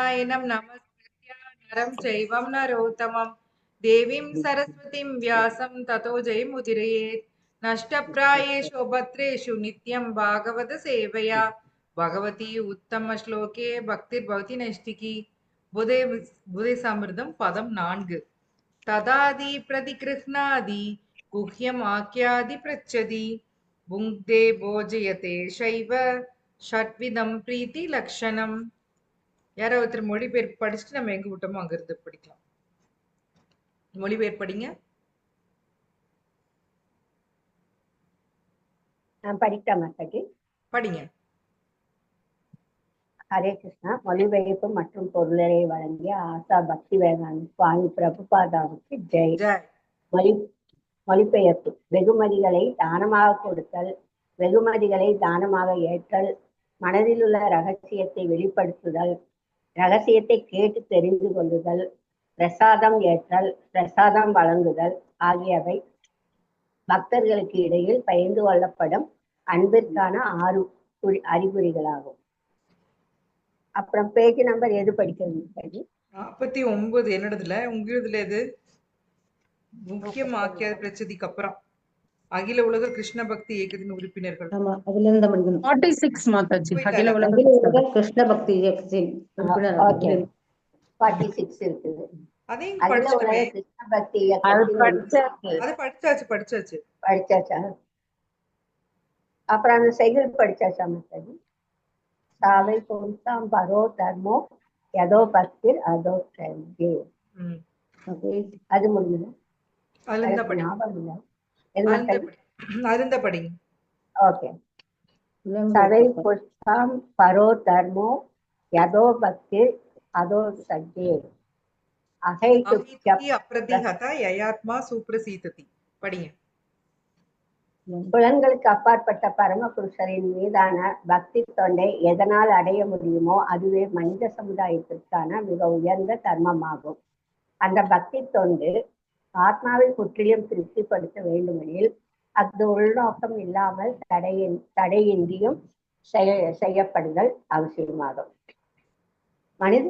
नारायणं नमस्कृत्य नरं चैव नरोत्तमं देवीं सरस्वतीं व्यासं ततो जयमुदीरयेत् नष्टप्रायेषु भद्रेषु नित्यं भागवत सेवया भगवती उत्तमश्लोके भक्तिर्भवति नैष्टिकी बुधे समृद्धं पदं 4 तदादि प्रतिगृह्णादि गुह्यम् आख्यादि पृच्छति भुङ्क्ते भोजयते शैव षट्विधं प्रीतिलक्षणम् யாரோ ஒருத்தர் மொழிபெயர்ப்பு படிச்சுட்டு நம்ம எங்க விட்டோமோ அங்க இருந்து படிக்கலாம். மொழிபெயர்ப்பு படிங்க. படிக்கலாம் மாதாஜி. படிங்க. ஹரே கிருஷ்ணா. மொழிபெயர்ப்பு மற்றும் பொருளை வழங்கிய ஆசா பக்தி வேதாந்த சுவாமி பிரபுபாதாவுக்கு ஜெய். மொழிபெயர்ப்பு. வெகுமதிகளை தானமாக கொடுத்தல், வெகுமதிகளை தானமாக ஏற்றல், மனதில் உள்ள ரகசியத்தை வெளிப்படுத்துதல், ரகசியத்தை கேட்டு தெரிந்து கொள்ளுதல், பிரசாதம் ஏற்றல், பிரசாதம் வழங்குதல் ஆகியவை பக்தர்களுக்கு இடையில் பகிர்ந்து கொள்ளப்படும் அன்பிற்கான 6 அறிகுறிகளாகும். அப்புறம் பேஜ் நம்பர் எது படிக்கிறது? 49 என்னதுல உங்களதுல எது? முக்கியம் ஆக்கியாத பிரச்சதிக்கு அப்புறம் அகில உலக கிருஷ்ண பக்தி இயக்கத்தின் உறுப்பினர்கள். ஆமா, அதுல இருந்து படிக்கணும். 46 மாதாஜி. அகில உலக கிருஷ்ண பக்தி இயக்கத்தின் உறுப்பினர். ஓகே, 46 இருக்குது. அதையும் அகில உலக கிருஷ்ண பக்தி இயக்கத்தின் அது படிச்சாச்சு. அப்புறம் அந்த செய்யுள் படிச்சாச்சா மாதாஜி? சாவை பொருத்தாம் பரோ தர்மோ யதோ பக்திர் அதோ சர்வே. அது முடியுது. அருந்த படிங்க. ஓகே. சவை புஷ்பம் பரோ தர்மோ யதோ பக்திர் அதோ சர்வே அஹைதுக்ய அப்ரதிஹத யயாத்மா சுப்ரசீததி. படிங்க. புலன்களுக்கு அப்பாற்பட்ட பரம புருஷரின் மீதான பக்தி தொண்டை எதனால் அடைய முடியுமோ அதுவே மனித சமுதாயத்திற்கான மிக உயர்ந்த தர்மமாகும். அந்த பக்தி தொண்டு ஆத்மாவை முற்றிலும் திருப்திப்படுத்த வேண்டுமெனில் அது உள்நோக்கம் இல்லாமல் தடையின்றியும் செய்யப்படுதல் அவசியமாகும். மனித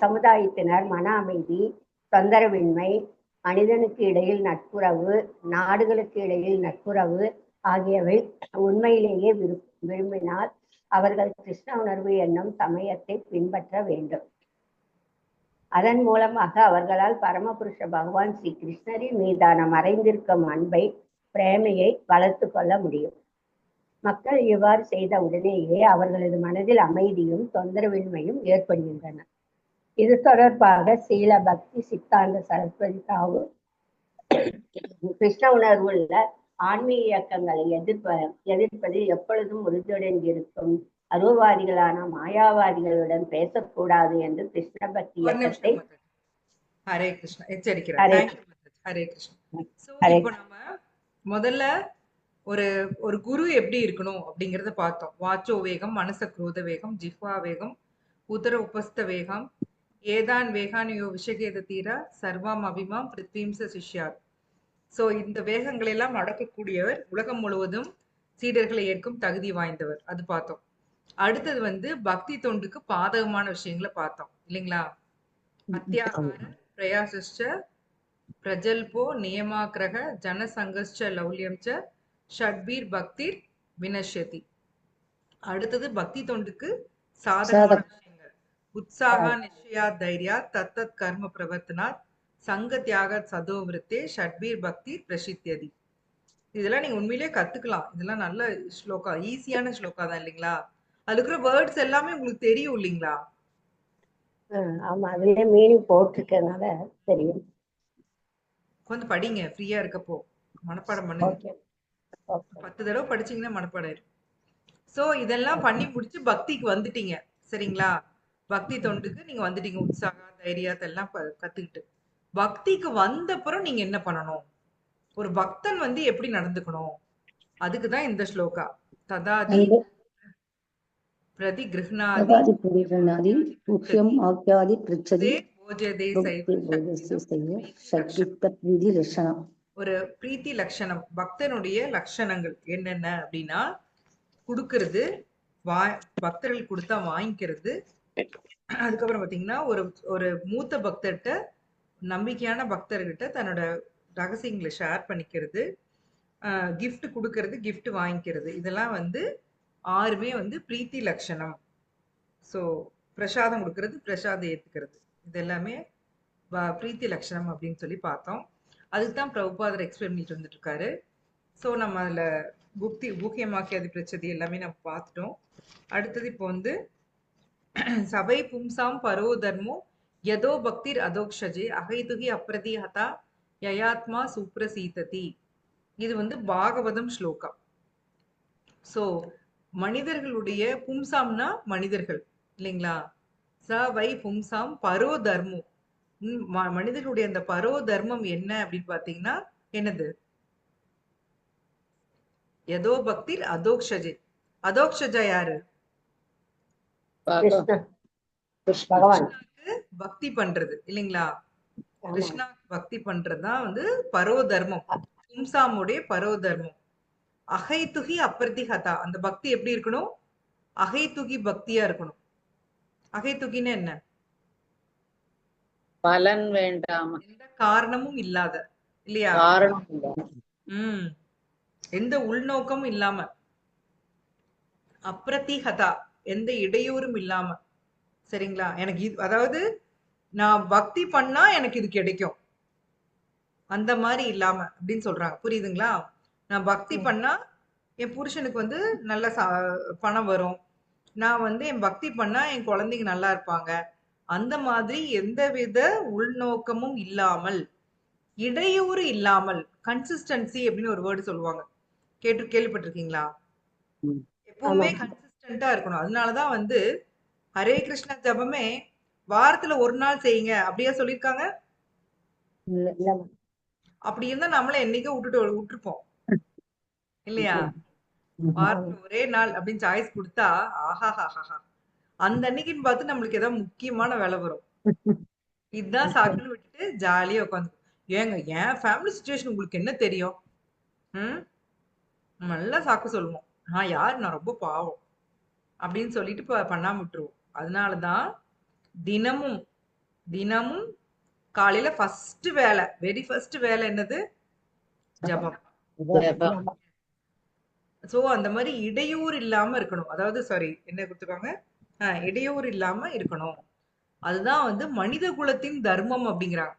சமுதாயத்தினர் மன அமைதி, தொந்தரவின்மை, மனிதனுக்கு இடையில் நட்புறவு, நாடுகளுக்கு இடையில் நட்புறவு ஆகியவை உண்மையிலேயே விரும்பினால் அவர்கள் கிருஷ்ண உணர்வு என்னும் சமயத்தை பின்பற்ற வேண்டும். அதன் மூலமாக அவர்களால் பரமபுருஷ பகவான் ஸ்ரீ கிருஷ்ணரின் மீதான மறைந்திருக்கும் அன்பை, பிரேமையை வளர்த்து கொள்ள முடியும். மக்கள் இவ்வாறு செய்த உடனேயே அவர்களது மனதில் அமைதியும் தொந்தரவின்மையும் ஏற்படுகின்றன. இது தொடர்பாக சீல பக்தி சித்தாந்த சரஸ்வதி தாகூர் கிருஷ்ண உணர்வுள்ள ஆன்மீக இயக்கங்களை எதிர்ப்பதில் எப்பொழுதும் உறுதியுடன் இருக்கும் அருவவாதிகளான மாயாவாதிகளுடன் பேசக்கூடாது என்று கிருஷ்ண பக்தி இயக்கத்தை ஹரே கிருஷ்ணா எச்சரிக்கிறார். ஹரே கிருஷ்ணா. முதல்ல ஒரு குரு எப்படி இருக்கணும் அப்படிங்கறத பார்த்தோம். வாச்சோ வேகம், மனச குரோத வேகம், ஜிஹ்வா வேகம், உதர உபஸ்த வேகம், ஏதான் வேகானியோ விஷகேத தீரா சர்வாம் அபிமாம் பிருத்வீம்ச சிஷ்யார். சோ இந்த வேகங்களை எல்லாம் அடக்கக்கூடியவர், உலகம் முழுவதும் சீடர்களை ஏற்கும் தகுதி வாய்ந்தவர். அது பார்த்தோம். அடுத்தது பக்தி தொண்டுக்கு பாதகமான விஷயங்களை பார்த்தோம் இல்லைங்களா? அத்தியாகார பிரயாசஸ்ச பிரஜல்போ நியமாக்கிரக ஜனசங்கஸ்ச லௌல்யம்ச ஷட்பீர் பக்திர் வினஷ்யதி. அடுத்தது பக்தி தொண்டுக்கு சாதகமான விஷயங்கள். உற்சாக நிச்சயா தைரியா தத்தத் கர்ம பிரவர்த்தனாத் சங்க தியாக சதோவிருத்தே ஷட்பீர் பக்தி பிரசித்தியதி. இதெல்லாம் நீங்க உண்மையிலேயே கத்துக்கலாம். இதெல்லாம் நல்ல ஸ்லோகா, ஈஸியான ஸ்லோகா தான் இல்லைங்களா? அதுல இருக்கிற வேர்ட்ஸ் எல்லாமே உங்களுக்கு தெரியும் இல்லைங்களா? ஆமா, அதுலயே மீனிங் போட்டிருக்கனால தெரியும். கொஞ்சம் படிங்க, ஃப்ரீயா இருக்கப்போ மனப்பாடம் பண்ணுங்க. 10 தடவை படிச்சீங்கன்னா மனப்பாடம் ஆயிரும். சோ இதெல்லாம் பண்ணி முடிச்சு பக்திக்கு வந்துட்டீங்க சரிங்களா? பக்தி தொண்டுக்கு நீங்க வந்துட்டீங்க. உற்சாக தைரியத்தை எல்லாம் கத்துக்கிட்டு பக்திக்கு வந்தப்புறம் நீங்க என்ன பண்ணணும், ஒரு பக்தன் எப்படி நடந்துக்கணும், அதுக்குதான் இந்த ஸ்லோகா. ததாதி பிரதிகிருஹ்ணாதி முக்கியம் ஆக்யாதி ப்ருச்சதி போஜதே சைவ பிரீதி லட்சணம். ஒரு பிரீத்தி லட்சணம், பக்தனுடைய லட்சணங்கள் என்னென்ன அப்படின்னா, கொடுக்கறது, பக்தர்கள் கொடுத்தா வாங்கிக்கிறது, அதுக்கப்புறம் பாத்தீங்கன்னா ஒரு ஒரு மூத்த பக்தர்கிட்ட நம்பிக்கையான பக்தர்கிட்ட தன்னோட ரகசியங்களை ஷேர் பண்ணிக்கிறது, கிஃப்ட் கொடுக்கறது, கிஃப்ட் வாங்கிக்கிறது, இதெல்லாம் வந்து ஆறுமே வந்து பிரீத்தி லட்சணம். ஸோ பிரசாதம் கொடுக்கறது, பிரசாதம் ஏத்துக்கிறது, இது எல்லாமே பிரீத்தி லட்சணம் அப்படின்னு சொல்லி பார்த்தோம். அதுக்கு தான் பிரபுபாதர் எக்ஸ்பிளைன் பண்ணிட்டு வந்துட்டு இருக்காரு. ஸோ நம்ம அதுல புக்தி பூக்கியமாக்கியது பிரச்சதி எல்லாமே நம்ம பார்த்துட்டோம். அடுத்தது இப்போ வந்து சபை பும்சாம் பரோ தர்மோ யதோ பக்திர் அதோக்ஷஜே அகைதுகி அப்ரதிஹதா யயாத்மா சுப்ரசீததி. இது வந்து பாகவதம் ஸ்லோகா. ஸோ மனிதர்களுடைய பும்சாம்னா மனிதர்கள் இல்லைங்களா? ச வை பும்சாம் பரோ தர்மம். மனிதர்களுடைய அந்த பரோ தர்மம் என்ன அப்படின்னு பாத்தீங்கன்னா என்னது? யதோ பக்திர் அதோக்ஷஜே. அதோக்ஷஜா யாரு? கிருஷ்ண பகவான். கிருஷ்ணாக்கு பக்தி பண்றது இல்லைங்களா? ஆமா. கிருஷ்ணா பக்தி பண்றதுதான் வந்து பரோ தர்மம், பும்சாமுடைய பரோ தர்மம். அகைதுகி அப்ரதிஹதா, அந்த பக்தி எப்படி இருக்கணும்? அகைதுகி பக்தியா இருக்கணும். அகைதுகின்னு என்ன? பலன் வேண்டாம, எந்த காரணமும் இல்லாத, இல்லையா? காரணம் இல்லாம. உம் எந்த உள்நோக்கமும் இல்லாம, அப்ரதிஹதா எந்த இடையூறும் இல்லாம, சரிங்களா? எனக்கு இது, அதாவது நான் பக்தி பண்ணா எனக்கு இது கிடைக்கும் அந்த மாதிரி இல்லாம அப்படின்னு சொல்றாங்க. புரியுதுங்களா? நான் பக்தி பண்ணா என் புருஷனுக்கு வந்து நல்ல பணம் வரும், நான் வந்து என் பக்தி பண்ணா என் குழந்தைங்க நல்லா இருப்பாங்க, அந்த மாதிரி எந்தவித உள்நோக்கமும் இல்லாமல், இடையூறு இல்லாமல், கன்சிஸ்டன்சி அப்படின்னு ஒரு வேர்டு சொல்லுவாங்க, கேள்விப்பட்டிருக்கீங்களா? எப்பவுமே கன்சிஸ்டன்டா இருக்கணும். அதனாலதான் வந்து ஹரே கிருஷ்ணா ஜபமே வாரத்துல ஒரு நாள் செய்யுங்க அப்படியா சொல்லியிருக்காங்க? அப்படி இருந்தா நம்மள என்னைக்கோ விட்டுருப்போம் இல்லையா? வாரத்துல ஒரே நாள் அப்படின்னு சாய்ஸ் கொடுத்தா ஆஹாஹாஹா, அந்த அன்னைக்குன்னு பார்த்து நம்மளுக்கு ஏதாவது முக்கியமான வேலை வரும். இதுதான் சாக்குன்னு விட்டுட்டு ஜாலியா உட்காந்து, ஏங்க என் ஃபேமிலி சுச்சுவேஷன் உங்களுக்கு என்ன தெரியும்? ம் நல்லா சாக்கு சொல்லுவோம். நான் ரொம்ப பாவம் அப்படின்னு சொல்லிட்டு பண்ணாம விட்டுருவோம். அதனாலதான் தினமும் தினமும் காலையில ஃபர்ஸ்ட் வேலை, வெரி ஃபர்ஸ்ட் வேலை என்னது? ஜபம். சோ அந்த மாதிரி இடையூறு இல்லாம இருக்கணும். அதாவது சாரி, என்ன கொடுத்துருக்காங்க? இடையூறு இல்லாம இருக்கணும். அதுதான் வந்து மனித குலத்தின் தர்மம் அப்படிங்கிறாங்க.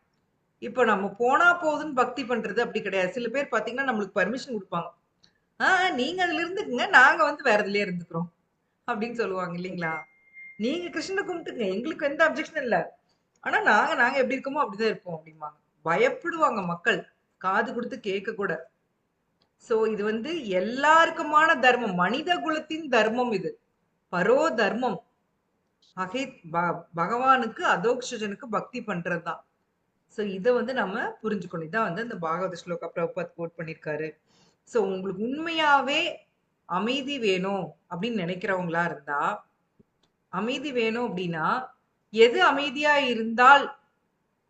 இப்ப நம்ம போனா போதுன்னு பக்தி பண்றது அப்படி கிடையாது. சில பேர் பாத்தீங்கன்னா நம்மளுக்கு பர்மிஷன் கொடுப்பாங்க. நீங்க அதுல இருந்துக்குங்க, நாங்க வந்து வேற இதுலயே இருந்துக்கிறோம் அப்படின்னு சொல்லுவாங்க இல்லைங்களா? நீங்க கிருஷ்ணனை கும்பிட்டுங்க, எங்களுக்கு எந்த அப்ஜெக்ஷன் இல்ல, ஆனா நாங்க நாங்க எப்படி இருக்கோமோ அப்படிதான் இருப்போம் அப்படிம்பாங்க. பயப்படுவாங்க மக்கள், காது கொடுத்து கேட்க கூட. சோ இது வந்து எல்லாருக்குமான தர்மம், மனித குலத்தின் தர்மம் இது, பரோ தர்மம். அகை பகவானுக்கு அதோக்ஷஜனுக்கு பக்தி பண்றதுதான். சோ இத வந்து நம்ம புரிஞ்சுக்கணும். இதான் வந்து அந்த பாகவத ஸ்லோகா பிரபுபாத் கோட் பண்ணிருக்காரு. சோ உங்களுக்கு உண்மையாவே அமைதி வேணும் அப்படின்னு நினைக்கிறவங்களா இருந்தா, அமைதி வேணும் அப்படின்னா எது அமைதியா இருந்தால்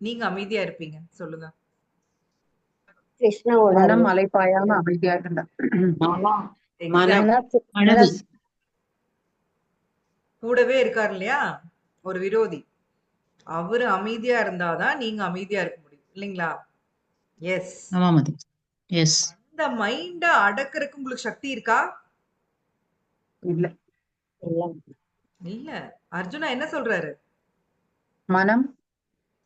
நீங்க அமைதியா இருப்பீங்க சொல்லுங்க? கிருஷ்ண மனம் உணர்வு. அலைப்பாயாம அமைதியா இருந்தா. Exactly. கூடவே இருக்காரு இல்லையா ஒரு விரோதி, அவரு அமைதியா இருந்தாதான் நீங்க அமைதியா இருக்க முடியும் இல்லைங்களா? எஸ். அந்த மைண்ட அடக்குறதுக்கு உங்களுக்கு சக்தி இருக்கா? இல்ல. இல்ல. அர்ஜுனா என்ன சொல்றாரு? மனம்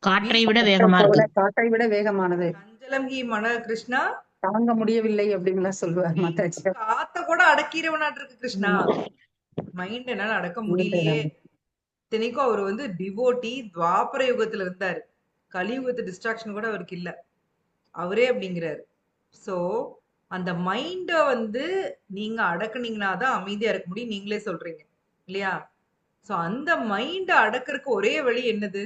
காற்றை விட வேகமா இருக்கு. காற்றை விட வேகமானது, சஞ்சலம் ஹி மன கிருஷ்ணா, தாங்க முடியவில்லை அப்படின்னு சொல்லுவார் மாதாஜி. காத்த கூட அடக்கிரவனாட்டு இருக்கு கிருஷ்ணா, மைண்ட் என்னால அடக்க முடியலையே. இத்தனைக்கும் அவர் வந்து டிவோட்டி, துவாபர யுகத்துல இருந்தாரு, கலியுகத்து டிஸ்ட்ராக்ஷன் கூட அவருக்கு இல்ல, அவரே அப்படிங்கிறாரு. சோ அந்த மைண்ட வந்து நீங்க அடக்குனீங்கன்னா தான் அமைதியா இருக்க முடியும், நீங்களே சொல்றீங்க இல்லையா? சோ அந்த மைண்ட அடக்குறதுக்கு ஒரே வழி என்னது?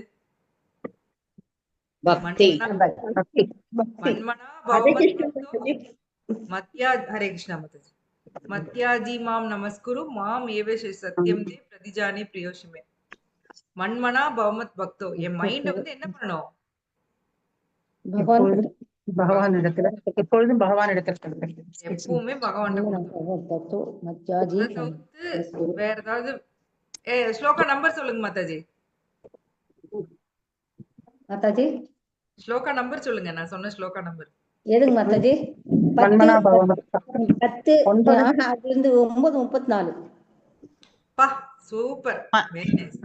பக்தி. மன்மனா பவமத் பக்தோ மத்யா, ஹரே கிருஷ்ணா மாதாஜி. மத்யாஜி மாம் நமஸ்குரு மாம் ஏவ சத்யம் தே பிரதிஜானே பிரியோஷிமே. மன்மனா பவமத் பக்தோ, என் மைண்ட வந்து என்ன பண்ணணும்? பகவான் இடத்துல, எப்பொழுதும் பகவான் இடத்துல, எப்பவுமே பகவான் வேற ஏதாவது ஸ்லோகா நம்பர் சொல்லுங்க மாதாஜி. மாதாஜி ஸ்லோகா நம்பர் சொல்லுங்க. நான் சொன்ன ஸ்லோகா நம்பர். எதுங்க மாதாஜி? 10 மன்மனா பவ 10 9 அதுல இருந்து 9:34. பா சூப்பர். ப- வெரி நைஸ்.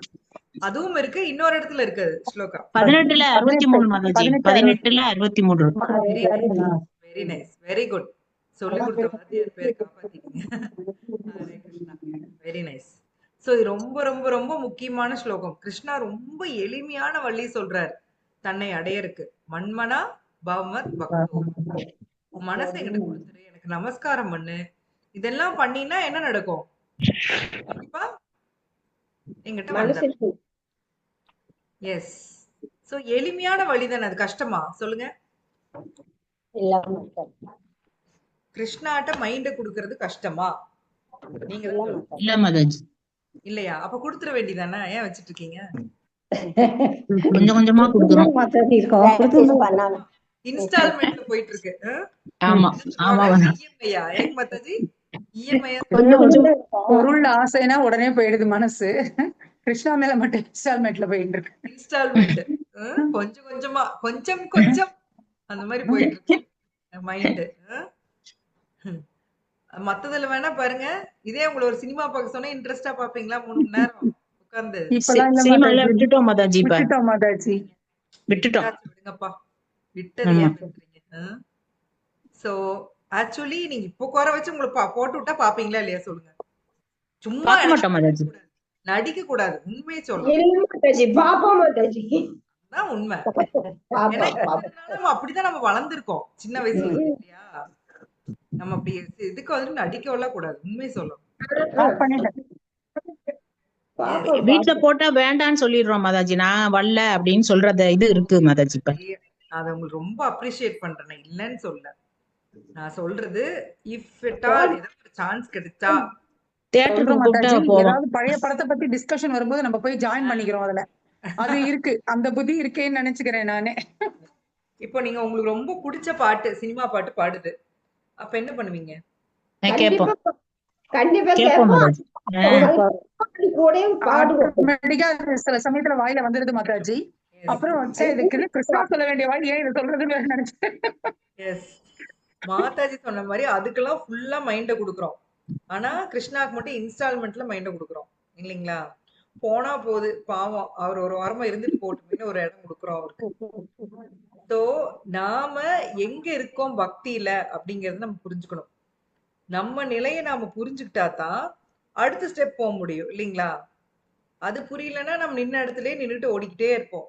அதுவும் இருக்கு, இன்னொரு இடத்துல இருக்கு அது ஸ்லோகா. 18ல 63 மாதாஜி. 18ல 63. Very nice, very nice, very good. சொல்லி கொடுத்த வாத்தியார் பேரை காப்பாத்திட்டீங்க. Hare Krishna. Very nice. So இது ரொம்ப ரொம்ப ரொம்ப முக்கியமான ஸ்லோகம். கிருஷ்ணா ரொம்ப எளிமையான வழி சொல்றாரு தன்னை அடையறக்கு. மன்மனா பவமத் பக்தோ. மனசை என்கிட்ட கொடுத்துரு, எனக்கு நமஸ்காரம் பண்ணு. இதெல்லாம் பண்ணினா என்ன நடக்கும்? கண்டிப்பா என்கிட்ட வந்துரு. மனசுக்கு எஸ். சோ எளிமையான வழிதானே அது. கஷ்டமா சொல்லுங்க? இல்லாம இருக்காது. கிருஷ்ணாட்ட மைண்ட குடுக்கறது கஷ்டமா? நீங்க தான் இல்லாம சொல்லுங்க. இருக்காது. இல்ல மாதாஜி. இல்லையா? அப்ப குடுத்துற வேண்டியதானே? ஏன் வச்சிட்டு இருக்கீங்க? கொஞ்சம் கொஞ்சமா கொடுக்குறோம். மாதாஜி இருக்கோம். Practice பண்ணணும். இன்ஸ்டால்மெண்ட்ல போயிட்டு இருக்கு. ஆமா ஆமா மாதாஜி. இஎம்ஐயா? ஏங்க மாதாஜி? இஎம்ஐயா? கொஞ்சம் கொஞ்சம் பொருள் ஆசைனா உடனே போயிடுது மனசு. கிருஷ்ணா மேல மட்டும் இன்ஸ்டால்மெண்ட்ல போயிட்டு இருக்கு. இன்ஸ்டால்மெண்ட். கொஞ்சம் கொஞ்சமா, கொஞ்சம் கொஞ்சம் அந்த மாதிரி போயிட்டு இருக்கு மைண்ட். மத்ததுல வேணா பாருங்க. இதே உங்களை ஒரு சினிமா பார்க்க சொன்னா இன்ட்ரெஸ்டா பாப்பீங்களா? 3 மணி நேரம் உட்கார்ந்து? இப்பெல்லாம் இல்ல சினிமால மாதாஜி. விட்டுட்டோம் மாதாஜி. இப்ப விட்டுட்டோம் மாதாஜி. விட்டுட்டோம். விட்டாச்சு, விடுங்கப்பா. விட்டது ஆமா. ஏன் பேசுறீங்க? சோ ஆக்சுவலி நீங்க இப்போ குறை வச்சு உங்களை போட்டு விட்டா பாப்பீங்களா இல்லையா சொல்லுங்க? சும்மா பார்க்க மாட்டோம் மாதாஜி. நடிக்க கூடாது, உண்மையை சொல்லணும். இல்ல மாதாஜி, பாப்பா மாதாஜி. அதான் உண்மை. பாப்பா ஏன்னா பாப்பா. இத்தனை நாள் நம்ம அப்படிதான் நம்ம வளர்ந்துருக்கோம் சின்ன வயசுல இருந்து, இல்லையா? நம்ம அப்படி இதுக்கு வந்துட்டு நடிக்கலாம் கூடாது, உண்மையை சொல்லணும். ஆஃப் பண்ணிட்டேன். பாப்பா வீட்ல பாப்பா. போட்டா வேண்டான்னு சொல்லிடுறோம் மாதாஜி. நான் வரல அப்படின்னு சொல்றது இது இருக்கு மாதாஜி. இப்ப அதை உங்களுக்கு ரொம்ப அப்ரிஷியேட் பண்றேன், இல்லைன்னு சொல்ல. நான் சொல்றது இஃப் இட் ஆல் ஏதாவது சான்ஸ் கிடைச்சா தியேட்டருக்கு சொல்றோம் கூப்பிட்டா மாதாஜி. போவோம். ஏதாவது பழைய படத்தை பத்தி டிஸ்கஷன் வரும்போது நம்ம போய் ஜாயின் பண்ணிக்கிறோம் அதுல. அது இருக்கு, அந்த புத்தி இருக்கேன்னு நினைச்சுக்கிறேன் நானே. இப்போ நீங்க உங்களுக்கு ரொம்ப பிடிச்ச பாட்டு, சினிமா பாட்டு பாடுது, அப்ப என்ன பண்ணுவீங்க? கேட்போம் கண்டிப்பா கண்டிப்பா கேட்போம் கேட்போம். மாதாஜி. கூடயும் பாடுவோம். ஆட்டோமேட்டிக்கா சில சமயத்துல வாயில வந்துடுது மாதாஜி. அப்புறம் சரி இதுக்கு கிருஷ்ணா சொல்ல வேண்டிய வாய் ஏன் இதை சொல்றதுன்னு வேற நினைச்சேன். எஸ், மாதாஜி சொன்ன மாதிரி அதுக்கெல்லாம் ஃபுல்லா மைண்ட குடுக்குறோம். ஆனா கிருஷ்ணாக்கு மட்டும் இன்ஸ்டால்மெண்ட்ல மைண்ட குடுக்குறோம், இல்லைங்களா? போனா போகுது, பாவம், அவர் ஒரு வாரமா இருந்துட்டு போட்டுமே ஒரு இடம் கொடுக்குறோம் அவருக்கு. சோ நாம எங்க இருக்கோம் பக்தியில அப்படிங்கறத நம்ம புரிஞ்சுக்கணும். நம்ம நிலையை நாம புரிஞ்சுக்கிட்டா தான் அடுத்த ஸ்டெப் போக முடியும், இல்லைங்களா? அது புரியலன்னா நம்ம நின்ன இடத்துலயே நின்னுட்டு ஓடிக்கிட்டே இருப்போம்.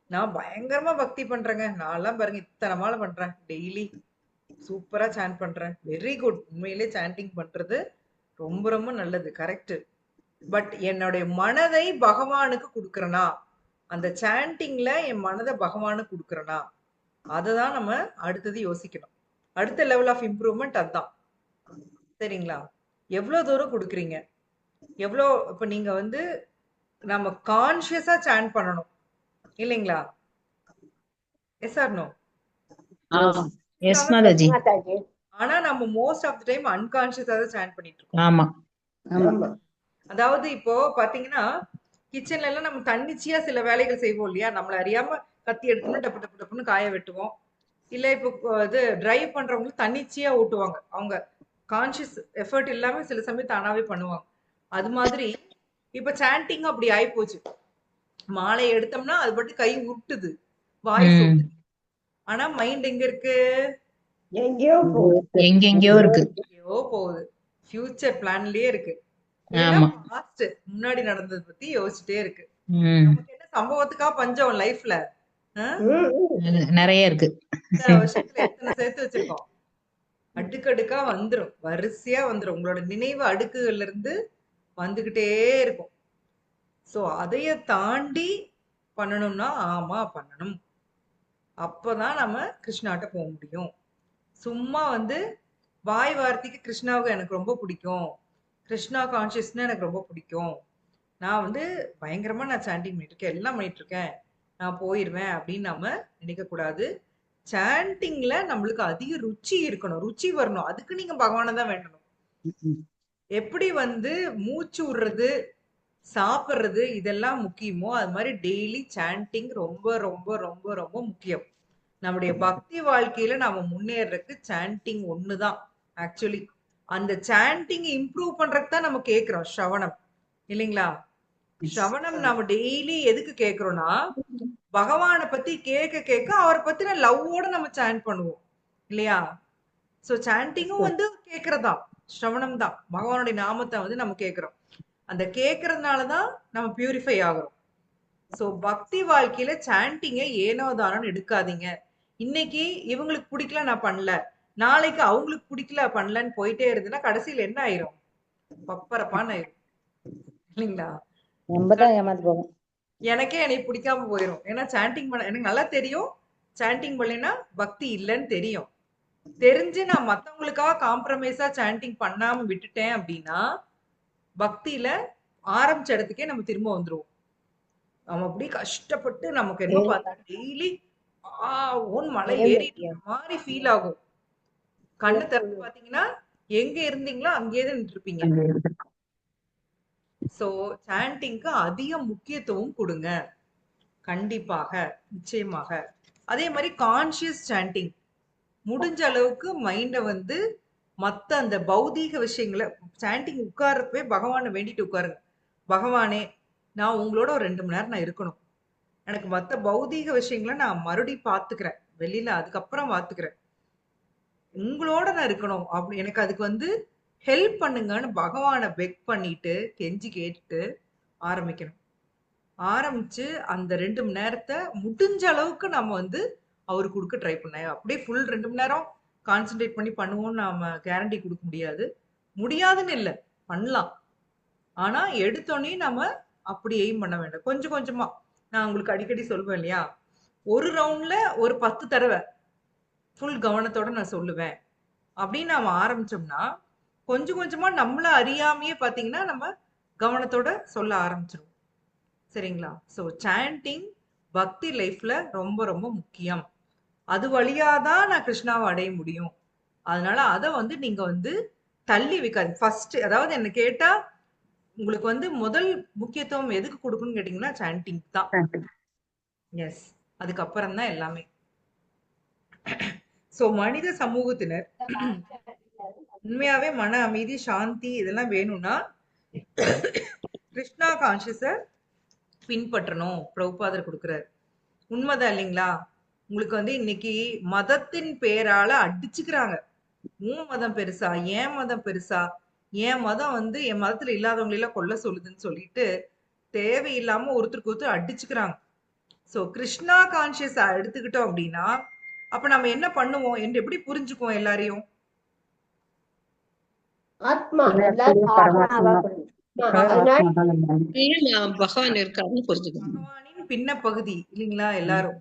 நான் பயங்கரமா பக்தி பண்றேங்க, நான்லாம் பாருங்க இத்தனை மாலை பண்றேன், டெய்லி சூப்பரா சாண்ட் பண்றேன். Very good. உண்மையிலே சாண்டிங் பண்றது ரொம்ப ரொம்ப நல்லது, கரெக்ட். பட் என்னுடைய மனதை பகவானுக்கு கொடுக்கறனா, அந்த சாண்டிங்ல என் மனதை பகவானுக்கு கொடுக்கறனா, அததான் நம்ம அடுத்தது யோசிக்கணும். அடுத்த லெவல் ஆஃப் இம்ப்ரூவ்மெண்ட் அதுதான், சரிங்களா? எவ்வளவு தூரம் கொடுக்குறீங்க, எவ்வளோ. இப்ப நீங்க வந்து நம்ம கான்சியஸா சாண்ட் பண்ணணும், இல்லைங்களா? Yes or no? Yes Mataji. Mataji. ஆனா நம்ம மோஸ்ட் ஆஃப் த டைம் அன்கான்சியஸா தான் சாண்ட் பண்ணிட்டு இருக்கோம். ஆமா ஆமா. அதாவது இப்போ பாத்தீங்கன்னா கிச்சன்ல எல்லாம் நம்ம தன்னிச்சையா சில வேலைகள் செய்வோம், இல்லையா? நம்மள அறியாம கத்தி எடுத்துன்னு டப்பு டப்பு டப்புன்னு காய வெட்டுவோம். இல்ல இப்போ இது டிரைவ் பண்றவங்களுக்கு தன்னிச்சையா ஓட்டுவாங்க, அவங்க கான்சியஸ் எஃபர்ட் இல்லாம சில சமயம் தானாவே பண்ணுவாங்க. அது மாதிரி இப்ப சாண்டிங் அப்படி ஆயிப்போச்சு. மாலை எடுத்தோம்னா அது பட்டு கை உருட்டுது, வாய் சொல்லுது, ஆனா மைண்ட் எங்க இருக்கு? எங்கேயோ போகுது. எங்கெங்கயோ இருக்கு. எங்கேயோ போகுது, ஃபியூச்சர் பிளான்லயே இருக்கு, ஆமா. பாஸ்ட் முன்னாடி நடந்தது பத்தி யோசிச்சுட்டே இருக்கு. ம். நமக்கு என்ன சம்பவத்துக்கா பஞ்சம் லைஃப்ல? நிறைய இருக்கு. இந்த வருஷத்துல எத்தனை சேர்த்து வச்சிருக்கோம்? அடுக்கடுக்கா வந்துரும், வரிசையா வந்துரும். உங்களோட நினைவு அடுக்குகள்ல இருந்து வந்துகிட்டே இருக்கும். சோ அதைய தாண்டி பண்ணணும்னா ஆமா பண்ணணும். அப்பதான் நம்ம கிருஷ்ணாட்ட போக முடியும். சும்மா வந்து வாய் வார்த்தைக்கு கிருஷ்ணாவுக்கு எனக்கு ரொம்ப பிடிக்கும், கிருஷ்ணா கான்சியஸ்னா எனக்கு ரொம்ப பிடிக்கும், நான் வந்து பயங்கரமா நான் சாண்டிங் பண்ணிட்டு இருக்கேன், எல்லாம் பண்ணிட்டு இருக்கேன், நான் போயிருவேன் அப்படின்னு நாம நினைக்க கூடாது. சாண்டிங்ல நம்மளுக்கு அதிக ருச்சி இருக்கணும், ருச்சி வரணும். அதுக்கு நீங்க பகவானை தான் வேண்டணும். எப்படி வந்து மூச்சு விடுறது, சாப்பிடுறது இதெல்லாம் முக்கியமோ அது மாதிரி டெய்லி சாண்டிங் ரொம்ப ரொம்ப ரொம்ப ரொம்ப முக்கியம். நம்முடைய பக்தி வாழ்க்கையில நாம முன்னேறதுக்கு சாண்டிங் ஒண்ணுதான் ஆக்சுவலி. அந்த சாண்டிங் இம்ப்ரூவ் பண்றதுக்கு தான் நம்ம கேக்குறோம் ஸ்ரவணம், இல்லைங்களா? ஸ்ரவணம் நம்ம டெய்லி எதுக்கு கேக்குறோம்னா, பகவானை பத்தி கேட்க கேட்க அவரை பத்தின லவ்வோட நம்ம சாண்ட் பண்ணுவோம், இல்லையா? சோ சாண்டிங்கும் வந்து கேக்குறதா, ஸ்ரவணம் தான். பகவானுடைய நாமத்தை வந்து நம்ம கேக்குறோம். அந்த கேக்குறதுனாலதான் நம்ம பியூரிஃபை ஆகுறோம். சோ பக்தி வாழ்க்கையில சாண்டிங்க ஏனோ தானோன்னு எடுக்காதீங்க. இன்னைக்கு இவங்களுக்கு பிடிக்கல நான் பண்ணல, நாளைக்கு அவங்களுக்கு பிடிக்கல பண்ணலன்னு போயிட்டே இருந்ததுன்னா கடைசியில என்ன ஆயிரும்? பப்பரப்பான்னு ஆயிரும், இல்லைங்களா? நம்மதான் ஏமாந்து போவோம். எனக்கே என்னை பிடிக்காம போயிரும். ஏன்னா சாண்டிங் பண்ண எனக்கு நல்லா தெரியும், சாண்டிங் பண்ணலைன்னா பக்தி இல்லைன்னு தெரியும். தெரிஞ்சு நான் மத்தவங்களுக்காக காம்ப்ரமைஸா சாண்டிங் பண்ணாம விட்டுட்டேன் அப்படின்னா பக்தியில ஆரம்பிச்ச இடத்துக்கே நம்ம திரும்ப வந்துருவோம். நம்ம அப்படியே கஷ்டப்பட்டு நமக்கு என்ன பார்த்தா டெய்லி ஓன் மலை ஏறிட்டு இருக்க மாதிரி ஃபீல் ஆகும். கண்ணு திறந்து பாத்தீங்கன்னா எங்க இருந்தீங்களோ அங்கேயே தான் இருப்பீங்க. சோ சாண்டிங்க்கு அதிக முக்கியத்துவம் கொடுங்க, கண்டிப்பாக, நிச்சயமாக. அதே மாதிரி கான்சியஸ் சாண்டிங், முடிஞ்ச அளவுக்கு மைண்ட வந்து மத்த அந்த பௌதீக விஷயங்களை சாண்டிங் உட்கார்றப்பவே பகவானை வேண்டிட்டு உட்காருங்க. பகவானே, நான் உங்களோட ஒரு 2 மணி நேரம் நான் இருக்கணும். எனக்கு மத்த பௌதீக விஷயங்களை நான் மறுபடியும் பாத்துக்கிறேன் வெளியில, அதுக்கப்புறம் பாத்துக்கிறேன். உங்களோட நான் இருக்கணும் அப்படி, எனக்கு அதுக்கு வந்து ஹெல்ப் பண்ணுங்கன்னு பகவானை பெக் பண்ணிட்டு கெஞ்சி கேட்டுட்டு ஆரம்பிக்கணும். ஆரம்பிச்சு அந்த 2 மணி நேரத்தை முடிஞ்ச அளவுக்கு நம்ம வந்து அவருக்கு கொடுக்க ட்ரை பண்ண. அப்படியே ஃபுல் 2 மணி நேரம் கான்சென்ட்ரேட் பண்ணி பண்ணுவோம்னு நாம கேரண்டி கொடுக்க முடியாது. முடியாதுன்னு இல்லை, பண்ணலாம். ஆனா எடுத்தோடனே நம்ம அப்படி எய்ம் பண்ண வேண்டாம். கொஞ்சம் கொஞ்சமா, நான் உங்களுக்கு அடிக்கடி சொல்வேன் இல்லையா, ஒரு ரவுண்ட்ல ஒரு 10 தடவை ஃபுல் கவனத்தோட நான் சொல்லுவேன் அப்படின்னு நாம ஆரம்பிச்சோம்னா கொஞ்சம் கொஞ்சமா நம்மள அறியாமையே பாத்தீங்கன்னா நம்ம கவனத்தோட சொல்ல ஆரம்பிச்சிருவோம். சரிங்களா? சோ சாண்டிங் பக்தி லைஃப்ல ரொம்ப ரொம்ப முக்கியம். அது வழியாதான் நான் கிருஷ்ணாவை அடைய முடியும். அதனால அதை வந்து நீங்க வந்து தள்ளி வைக்காது. ஃபர்ஸ்ட், அதாவது என்ன கேட்டா உங்களுக்கு வந்து முதல் முக்கியத்துவம் எதுக்கு கொடுக்கணும்னு கேட்டீங்கன்னா சாண்டிங் தான். எஸ், அதுக்கப்புறம் தான் எல்லாமே. சோ மனித சமூகத்தினர் உண்மையாவே மன அமைதி, சாந்தி இதெல்லாம் வேணும்னா கிருஷ்ணா கான்சியஸ பின்பற்றணும். பிரபுபாதர் கொடுக்கிறார். உண்மைதான் இல்லைங்களா? உங்களுக்கு வந்து இன்னைக்கு மதத்தின் பேரால அடிச்சுக்கிறாங்க. உன் மதம் பெருசா, என் மதம் பெருசா, என் மதம் வந்து என் மதத்துல இல்லாதவங்களை எல்லாம் கொல்ல சொல்லுதுன்னு சொல்லிட்டு தேவையில்லாம ஒருத்தருக்கு ஒருத்தர் அடிச்சுக்கிறாங்க. சோ கிருஷ்ணா கான்சியஸ் எடுத்துக்கிட்டோம் அப்படின்னா அப்ப நம்ம என்ன பண்ணுவோம் என்று எப்படி புரிஞ்சுக்குவோம் எல்லாரையும்? ஆத்மா பகவான் இருக்காருன்னு புரிஞ்சுக்கணும். பகவானின் பின்ன பகுதி இல்லைங்களா எல்லாரும்?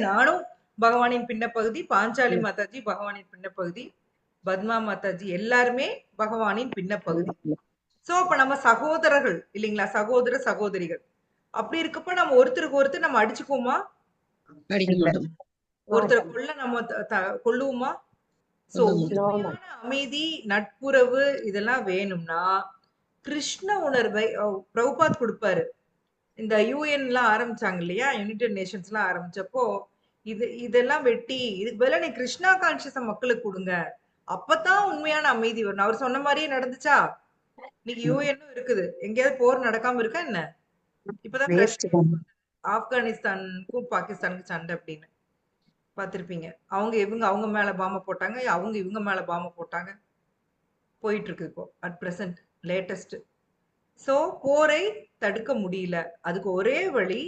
நானும் பகவானின் பின்ன பகுதி, பாஞ்சாலி மாதாஜி பகவானின் பின்ன பகுதி, பத்மா மாதாஜி எல்லாருமே பகவானின் பின்ன பகுதி. சோ அப்ப நம்ம சகோதரர்கள் இல்லைங்களா, சகோதர சகோதரிகள். அப்படி இருக்கப்ப நம்ம ஒருத்தருக்கு ஒருத்தர் நம்ம அடிச்சுக்குவோமா? ஒருத்தரை கொல்ல நம்ம கொல்லுவோமா? சோ உண்மையான அமைதி, நட்புறவு இதெல்லாம் வேணும்னா கிருஷ்ண உணர்வை பிரபுபாத் கொடுப்பாரு. இந்த யூஎன் எல்லாம் ஆரம்பிச்சாங்க இல்லையா, யுனைடெட் நேஷன்ஸ் எல்லாம் ஆரம்பிச்சப்போ இதெல்லாம் வெட்டி இதுக்கு பதிலா நீ கிருஷ்ணா கான்சியஸ மக்களுக்கு கொடுங்க, அப்பதான் உண்மையான அமைதி வரும். அவர் சொன்ன மாதிரியே நடந்துச்சா? இன்னைக்கு யூஎன்னும் இருக்குது, எங்கேயாவது போர் நடக்காம இருக்கா என்ன? இப்பதான் ஆப்கானிஸ்தானுக்கும் பாகிஸ்தானுக்கும் சண்டை அப்படின்னு பார்த்திருப்பீங்க. அவங்க மேல பாம போட்டாங்க, அவங்க இவங்க மேல பாம போட்டாங்க, போயிட்டு இருக்கு இப்போ அட் பிரசன்ட் லேட்டஸ்ட். சோ போரை தடுக்க முடியல. அதுக்கு ஒரே வழி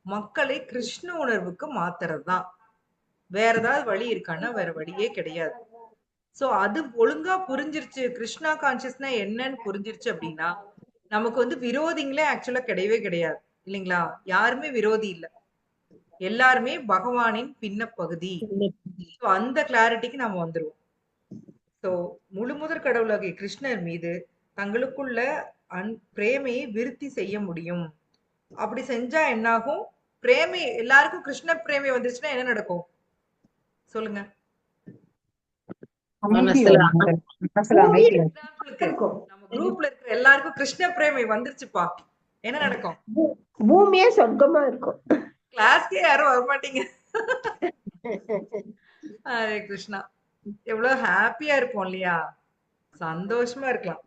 மக்களை கிருஷ்ண உணர்வுக்கு மாத்துறது தான். வேற ஏதாவது வழி இருக்கான்னா வேற வழியே கிடையாது. சோ அது ஒழுங்கா புரிஞ்சிருச்சு, கிருஷ்ணா கான்சியஸ்னா என்னன்னு புரிஞ்சிருச்சு அப்படின்னா நமக்கு வந்து விரோதிங்களே ஆக்சுவலா கிடையவே கிடையாது, இல்லைங்களா? யாருமே விரோதி இல்ல, எல்லாருமே பகவானின் பின்ன பகுதி. அந்த கிளாரிட்டிக்கு நாம வந்துருவோம். சோ முழுமுதற் கடவுளாகிய கிருஷ்ணர் மீது தங்களுக்குள்ள பிரேமையை விருத்தி செய்ய முடியும். அப்படி செஞ்சா என்னாகும்? பிரேமை எல்லாருக்கும் கிருஷ்ண பிரேமை வந்துருச்சுன்னா என்ன நடக்கும் சொல்லுங்க? நமக்கு குரூப்ல இருக்கிற எல்லாருக்கும் கிருஷ்ண பிரேமை வந்துருச்சுப்பா. என்ன நடக்கும்? பூமியே சொர்க்கமா இருக்கும். கிளாஸ்க்கே யாரும் வரமாட்டீங்க. ஹரே கிருஷ்ணா. எவ்வளவு ஹாப்பியா இருப்போம் இல்லையா? சந்தோஷமா இருக்கலாம்.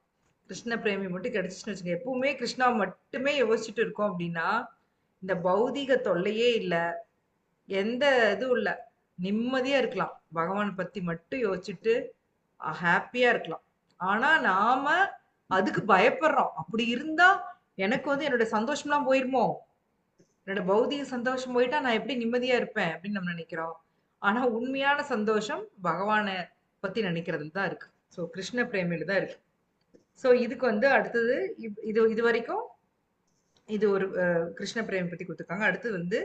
கிருஷ்ண பிரேமி மட்டும் கிடைச்சிச்சுன்னு வச்சுக்கோங்க. எப்பவுமே கிருஷ்ணா மட்டுமே யோசிச்சுட்டு இருக்கோம் அப்படின்னா இந்த பௌதீக தொல்லையே இல்ல, எந்த இதுவும் இல்ல, நிம்மதியா இருக்கலாம். பகவான் பத்தி மட்டும் யோசிச்சுட்டு ஹாப்பியா இருக்கலாம். ஆனா நாம அதுக்கு பயப்படுறோம். அப்படி இருந்தா எனக்கு வந்து என்னோட சந்தோஷம்லாம் போயிருமோ, என்னோட பௌதீக சந்தோஷம் போயிட்டா நான் எப்படி நிம்மதியா இருப்பேன் அப்படின்னு நம்ம நினைக்கிறோம். ஆனா உண்மையான சந்தோஷம் பகவானை பத்தி நினைக்கிறதுல தான் இருக்கு. ஸோ கிருஷ்ண பிரேமியில தான் இருக்கு. ஸோ இதுக்கு வந்து அடுத்தது இது வரைக்கும் இது ஒரு கிருஷ்ண பிரேமி பத்தி கொடுத்துருக்காங்க. அடுத்து வந்து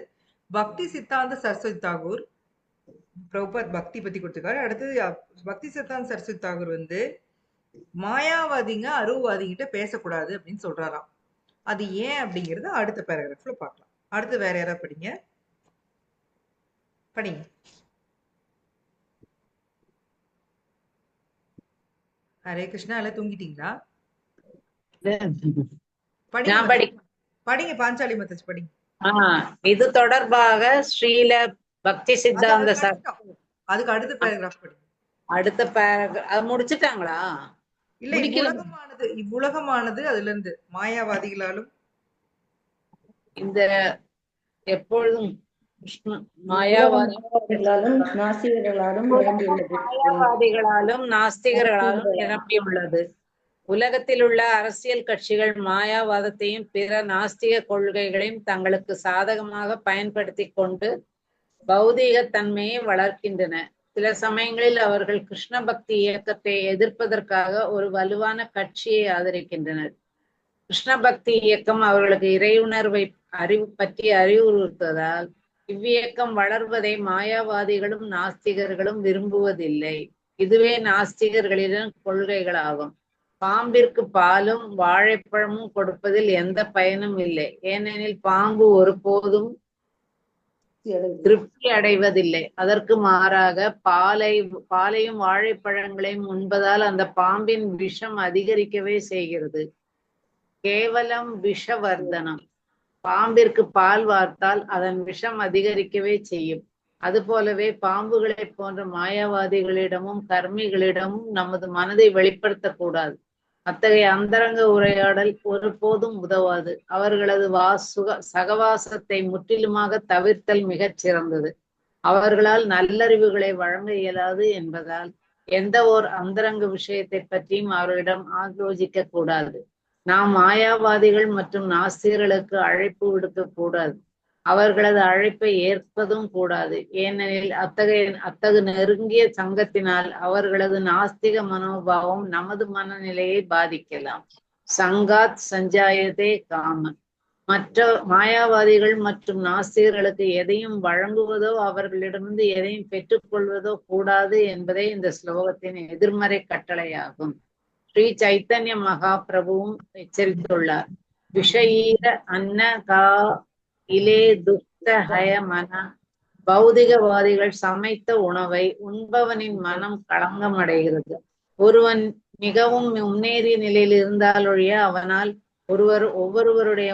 பக்தி சித்தாந்த சரஸ்வதி தாகூர் பிரபுபாத் பக்தி பத்தி கொடுத்துருக்காரு. அடுத்தது பக்தி சித்தாந்த சரஸ்வதி தாகூர் வந்து மாயாவாதிங்க அருவவாதிகிட்ட பேசக்கூடாது அப்படின்னு சொல்றாராம். அது ஏன் அப்படிங்கறது அடுத்த பேராகிராஃப்ல பார்க்கலாம். அடுத்து வேற யாராவது படிங்க. ஹரே கிருஷ்ணா. எல்லாம் தூங்கிட்டீங்களா? படிங்க பாஞ்சாலி மத்தச்சு படிங்க. இது தொடர்பாக ஸ்ரீல பக்தி சித்தாந்த அதுக்கு அடுத்த பேராகிராஃப் படிங்க. அடுத்த பேராகிராஃப் அது முடிச்சிட்டாங்களா? இல்ல, இவ்வுலகமானது அதுல இருந்து மாயாவாதிகளாலும் இந்த எப்பொழுதும் மாயாவாதிகளாலும் நாஸ்திகர்களாலும் நிரம்பியுள்ளது. உலகத்தில் உள்ள அரசியல் கட்சிகள் மாயாவாதத்தையும் பிற நாஸ்திக கொள்கைகளையும் தங்களுக்கு சாதகமாக பயன்படுத்தி கொண்டு பௌதீக தன்மையை வளர்க்கின்றன. சில சமயங்களில் அவர்கள் கிருஷ்ண பக்தி இயக்கத்தை எதிர்ப்பதற்காக ஒரு வலுவான கட்சியை ஆதரிக்கின்றனர். கிருஷ்ண பக்தி இயக்கம் அவர்களுக்கு இறையுணர்வை பற்றி அறிவுறுத்துவதால் இவ்வியக்கம் வளர்வதை மாயாவாதிகளும் நாஸ்திகர்களும் விரும்புவதில்லை. இதுவே நாஸ்திகர்களின் கொள்கைகளாகும். பாம்பிற்கு பாலும் வாழைப்பழமும் கொடுப்பதில் எந்த பயனும் இல்லை, ஏனெனில் பாம்பு ஒருபோதும் திருப்தி அடைவதில்லை. அதற்கு மாறாக பாலையும் வாழைப்பழங்களையும் உண்பதால் அந்த பாம்பின் விஷம் அதிகரிக்கவே செய்கிறது. கேவலம் விஷவர்தனம். பாம்பிற்கு பால் வார்த்தால் அதன் விஷம் அதிகரிக்கவே செய்யும். அதுபோலவே பாம்புகளை போன்ற மாயாவாதிகளிடமும் கர்மிகளிடமும் நமது மனதை வெளிப்படுத்தக்கூடாது. அத்தகைய அந்தரங்க உரையாடல் ஒருபோதும் உதவாது. அவர்களது சகவாசத்தை முற்றிலுமாக தவிர்த்தல் மிகச் சிறந்தது. அவர்களால் நல்லறிவுகளை வழங்க இயலாது என்பதால் எந்த ஓர் அந்தரங்க விஷயத்தை பற்றியும் அவர்களிடம் ஆலோசிக்க கூடாது. நாம் மாயாவாதிகள் மற்றும் நாஸ்திகர்களுக்கு அழைப்பு விடுக்க கூடாது. அவர்களது அழைப்பை ஏற்பதும் கூடாது. ஏனெனில் அத்தகு நெருங்கிய சங்கத்தினால் அவர்களது நாஸ்திக மனோபாவம் நமது மனநிலையை பாதிக்கலாம். சங்காத் சஞ்சாயதே காம. மற்ற மாயாவாதிகள் மற்றும் நாஸ்திகர்களுக்கு எதையும் வழங்குவதோ அவர்களிடமிருந்து எதையும் பெற்றுக்கொள்வதோ கூடாது என்பதே இந்த ஸ்லோகத்தின் எதிர்மறை கட்டளையாகும். ஸ்ரீ சைத்தன்ய மகாபிரபுவும் எச்சரித்துள்ளார். விஷயீர அன்ன கா இலே துஷ்ட ஹய மன. பௌதிகவாதிகள் சமைத்த உணவை உண்பவனின் மனம் களங்கம் அடைகிறது. ஒருவன் மிகவும் முன்னேறிய நிலையில் இருந்தாலொழிய அவனால் ஒவ்வொருவருடைய